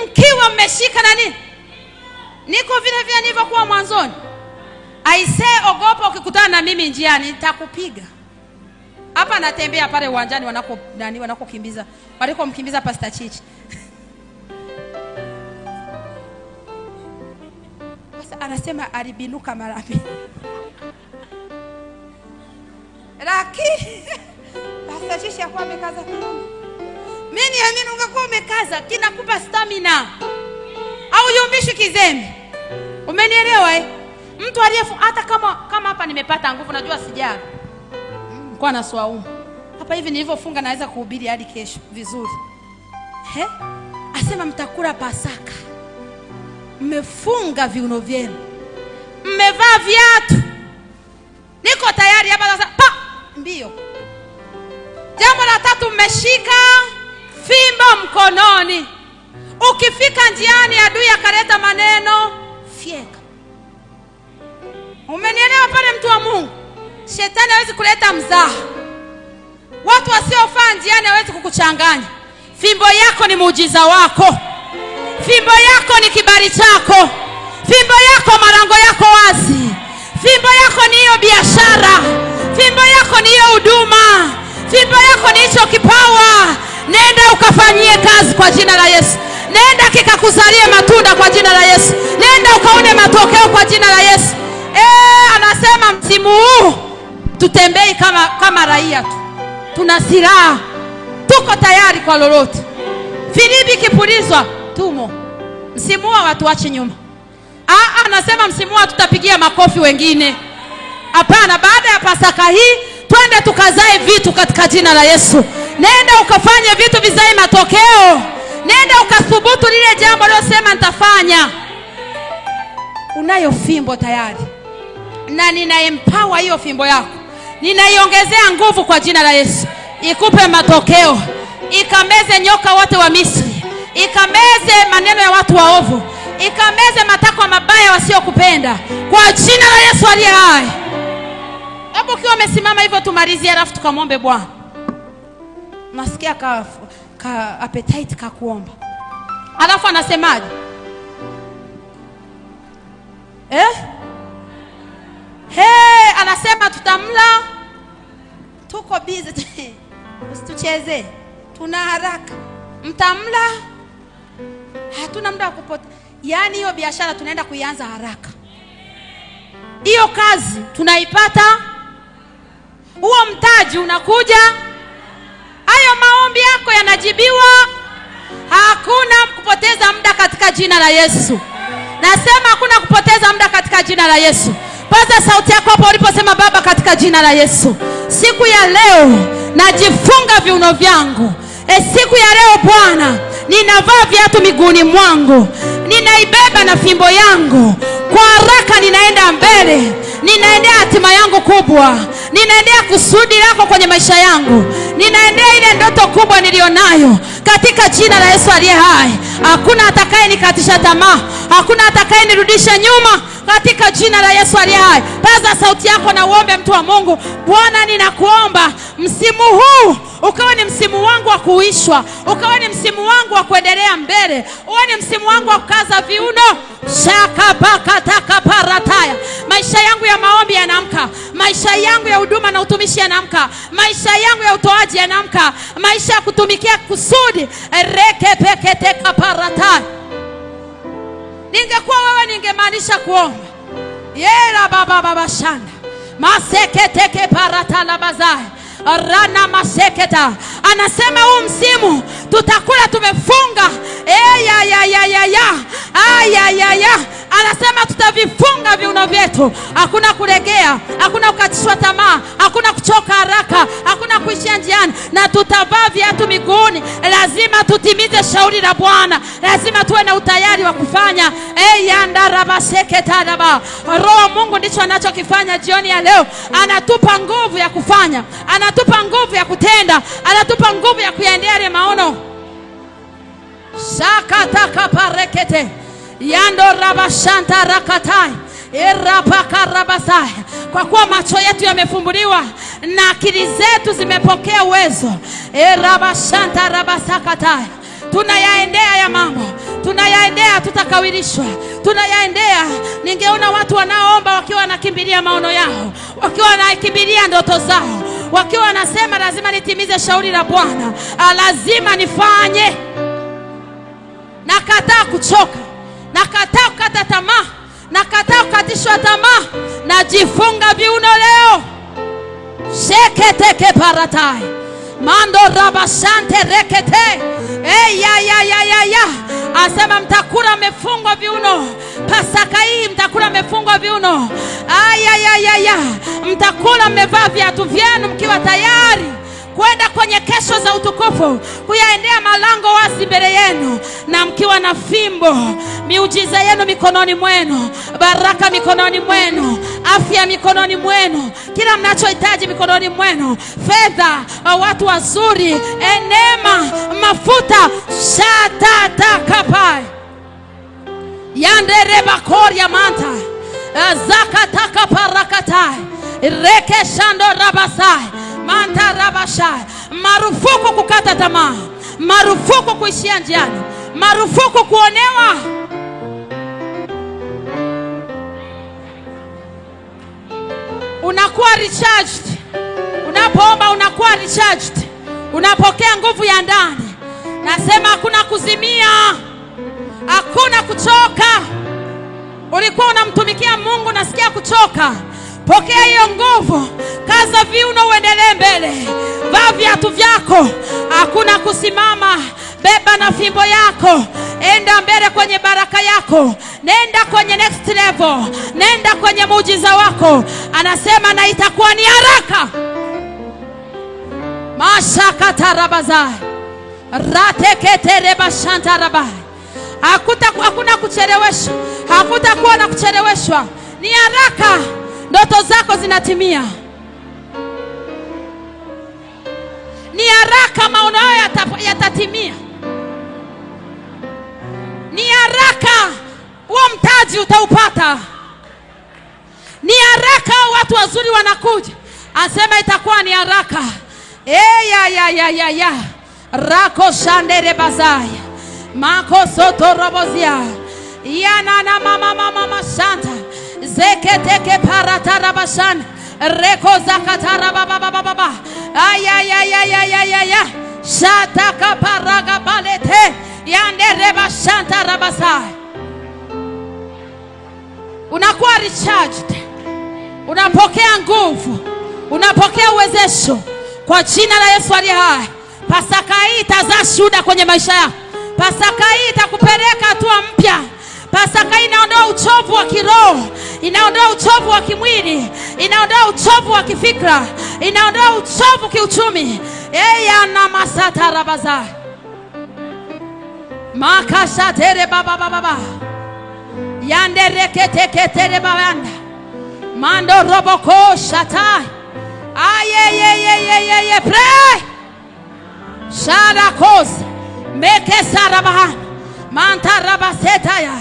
Mkiwa mmeshika na nini? Niko vile vile nilivyokuwa mwanzoni. Aisee, ogopa ukikutana na mimi njiani nitakupiga. Hapa natembea pale uwanjani wanakokimbiza. Walikomkimbiza Pastor Chichi. Sasa anasema alibinuka mara mbili. Lakini Pastor Chichi hakuwa amekaza kiuno. Mimi niamini ungekuwa umekaza, kinakupa stamina. Au yumbishi kizembe. Umenielewa Mtu aliyefu hata kama hapa nimepata nguvu, najua sijala. Kwa na swaumu. Hapa hivi nilivyofunga naweza kuhubiri hadi kesho vizuri. Asema mtakula Pasaka. Mmefunga viuno vyenu. Mmevaa viatu. Niko tayari hapa sasa. Mbio. Jambo la 3, mmeshika fimbo mkononi. Ukifika njiani adui akaleta maneno, fyeka. Umenielewa pale mtu wa Mungu? Shetani hawezi kuleta mzaha. Watu wasiofaa njiani hawezi kukuchanganya. Fimbo yako ni muujiza wako. Fimbo yako ni kibali chako. Fimbo yako malango yako wazi. Fimbo yako ni hiyo biashara. Fimbo yako ni hiyo huduma. Fimbo yako ni hicho kipawa. Nenda ukafanyie kazi kwa jina la Yesu. Nenda kikakuzalie matunda kwa jina la Yesu. Nenda ukaone matokeo kwa jina la Yesu. Anasema msimu huu tutembei kama raia tu. Tuna silaha. Tuko tayari kwa lolote. Filibi kipulizwa, tumo. Msimu huu watu wache nyuma. Anasema msimu huu tutapigia makofi wengine. Hapana, baada ya Pasaka hii twende tukazae vitu katika jina la Yesu. Nenda ukafanye vitu vizae matokeo. Nenda ukathubutu lile jambo lilosema nitafanya. Unayo fimbo tayari. Na ninaempower hiyo fimbo yako. Ninaiongezea nguvu kwa jina la Yesu. Ikupe matokeo. Ikameze nyoka wote wa Misri. Ikameze maneno ya watu waovu. Ikameze matakwa mabaya wasiokupenda. Kwa jina la Yesu aliye hai. Hapo ukiwa umesimama hivyo tumalizie alafu tukamwombe Bwana. Nasikia ka appetite ka kuomba. Alafu anasemaje? Anasema tutamla. Tuko busy. Usitucheze. Tuna haraka. Mtamla. Hatuna muda wa kupoteza. Yaani hiyo biashara tunaenda kuianza haraka. Hiyo kazi tunaipata. Huo mtaji unakuja. Hayo maombi yako yanajibiwa. Hakuna kupoteza muda katika jina la Yesu. Nasema hakuna kupoteza muda katika jina la Yesu. Paza sauti yako hapo uliposema Baba katika jina la Yesu. Siku ya leo najifunga viuno vyangu. Siku ya leo Bwana ninavaa viatu miguuni mwangu. Ninaibeba na fimbo yangu. Kwa haraka ninaenda mbele. Ninaendea hatima yangu kubwa. Ninaendea kusudi lako kwenye maisha yangu. Ninaendea ile ndoto kubwa nilionayo katika jina la Yesu aliye hai. Hakuna atakaye nikatisha tamaa. Hakuna atakaye nirudisha nyuma katika jina la Yesu aliye hai. Paza sauti yako na uombe mtu wa Mungu. Bwana ninakuomba msimu huu ukawa ni msimu wangu wa kuishwa. Ukawa ni msimu wangu wa kuendelea mbele. Uwe ni msimu wangu wa kukaza viuno. Shakabakatakaparataya. Maisha yangu ya maombi yanaamka. Maisha yangu ya huduma na utumishi yanaamka. Maisha yangu ya utoaji yanaamka. Maisha ya kutumikia kusudi. Rekepeketekaparataya. Ningekuwa wewe ningemaanisha kuomba. Yera baba shanda. Maseketeke paratala bazai. Rana maseketa. Anasema huu msimu tutakula tumefunga. Anasema tutavifunga viuno vyetu. Hakuna kuregea, hakuna kukatishwa tamaa, hakuna kuchoka haraka, hakuna kuishia njiani. Na tutavaa viatu miguuni. Lazima tutimize shauri la Bwana. Lazima tuwe na utayari wa kufanya. Roho Mungu ndicho anachokifanya jioni ya leo. Anatupa nguvu ya kufanya. Anatupa nguvu ya kutenda. Anatupa nguvu ya kuyaendea yale maono. Shakataka parekete. Yando rabashanta rakatai. Erapaka rabasai. Kwa kuwa macho yetu yamefumbuliwa na akili zetu zimepokea uwezo. Erabashanta rabasakatai. Tunayaendea ya mambo. Tunayaendea tutakawilishwa. Tunayaendea. Ningeona watu wanaoomba wakiwa wanakimbilia maono yao. Wakiwa wanakimbilia ndoto zao. Wakiwa wanasema lazima nitimize shauri la Bwana. Lazima nifanye. Nakataa kuchoka. Nakataa kukata tamaa. Nakataa kukatishwa tamaa. Najifunga viuno leo. Sheketeke paratai. Mando rabashante rekete. Asema mtakula mmefungwa viuno. Pasaka hii mtakula mmefungwa viuno. Mtakula mmevaa viatu vyenu mkiwa tayari kwenda kwenye kesho za utukufu, kuyaendea malango wazi mbele yenu, na mkiwa na fimbo, miujiza yenu mikononi mwenu, baraka mikononi mwenu, afya mikononi mwenu, kila mnachohitaji mikononi mwenu, fedha, watu wazuri, neema, mafuta, shatatakapai yandereba koria manta zakataka parakatai reke shando rabasai manta rabashai. Marufuku kukata tamaa, marufuku kuishia njiani, marufuku kuonewa. Unakuwa recharged. Unapoomba unakuwa recharged. Unapokea nguvu ya ndani. Nasema hakuna kuzimia, hakuna kuchoka. Ulikuwa unamtumikia Mungu, nasikia kuchoka. Pokea hiyo nguvu, kaza viuno, uendelee mbele. Vaa viatu vyako, hakuna kusimama. Beba na fimbo yako, enda mbele kwenye baraka yako, nenda kwenye next level, nenda kwenye muujiza wako. Anasema na itakuwa ni haraka. Mashaka tarabazai rateketereba shantarabai. Hakuna kucheleweshwa, hakutakuwa na kucheleweshwa, ni haraka. Ndoto zako zinatimia, ni haraka. Maono yatatimia, ni haraka. Huo mtaji utaupata, ni haraka. Watu wazuri wanakuja, asema itakuwa ni haraka. Ya rako shandere bazaya mako soto robozia yana na mama shanta zeketeke paratarabashan reko zakatara baba ya shataka paraga balete yandere bashanta rabasai. Unakuwa recharged, unapokea nguvu, unapokea uwezesho kwa jina la Yesu aliye hai. Pasaka hii itazaa shuhuda kwenye maisha yako. Pasaka hii itakupeleka hatua mpya. Pasaka hii inaondoa uchovu wa kiroho, inaondoa uchovu wa kimwili, inaondoa uchovu wa kifikra, inaondoa uchovu kiuchumi. Na masata rabaza makasha tere baba yande rekete tere babanda mando roboko shata aye pray shara kos meke sarabahan manta rabaseta ya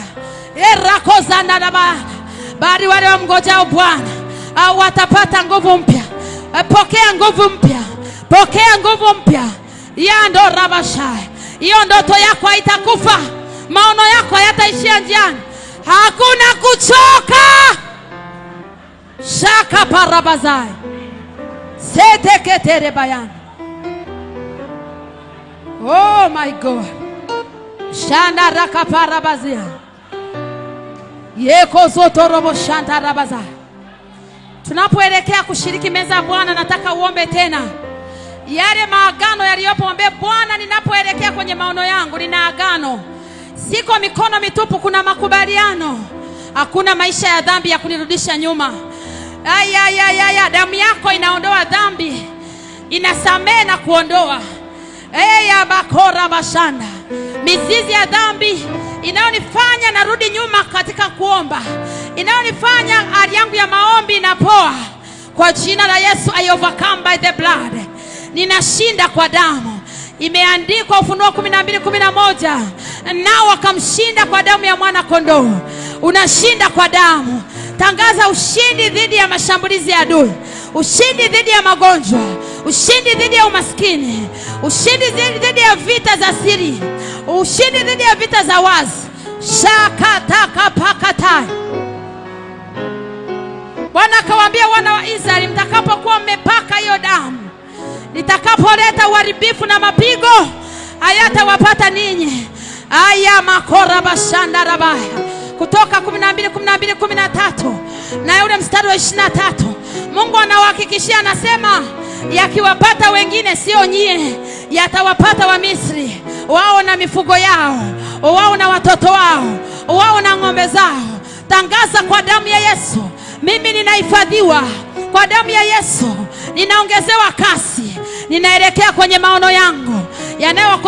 erakoza ndaba. Bali wale wamngojao Bwana au watapata nguvu mpya. Pokea nguvu mpya, pokea nguvu mpya. Yando rabashai. Hiyo ndoto yako haitakufa, maono yako hayataishia njiani, hakuna kuchoka. Shaka parabazai sete ketere bayan. Oh my God. Shanda raka parabazia yeko zoto robo shanta rabaza. Tunapoelekea kushiriki meza ya Bwana, nataka uombe tena yale maagano yaliyopo. Mwambie Bwana, ninapoelekea kwenye maono yangu nina agano, siko mikono mitupu, kuna makubaliano. Hakuna maisha ya dhambi ya kunirudisha nyuma. Damu yako inaondoa dhambi, inasamehe na kuondoa. Bakora bashanda mizizi ya dhambi inayonifanya narudi nyuma katika kuomba, inayonifanya hali yangu ya maombi inapoa. Kwa jina la Yesu, I overcome by the blood. Ninashinda kwa damu. Imeandikwa Ufunuo 12:11, nao wakamshinda kwa damu ya mwana kondoo. Unashinda kwa damu. Tangaza ushindi dhidi ya mashambulizi ya adui, ushindi dhidi ya magonjwa, ushindi dhidi ya umaskini, ushindi dhidi ya vita za siri, ushindi dhidi ya vita za wazi. Shakataka pakatai. Bwana akawaambia wana wa Israeli, mtakapokuwa mmepaka hiyo damu, nitakapoleta uharibifu na mapigo, hayatawapata ninyi. Aya makora bashanda rabaya. Kutoka 12:13 na ule mstari wa 23, Mungu anawahakikishia, anasema yakiwapata wengine sio nyie, yatawapata wa Misri, wao na mifugo yao, wao na watoto wao, wao na ng'ombe zao. Tangaza kwa damu ya Yesu, mimi ninahifadhiwa kwa damu ya Yesu, ninaongezewa kasi, ninaelekea kwenye maono yangu yanayokwamisha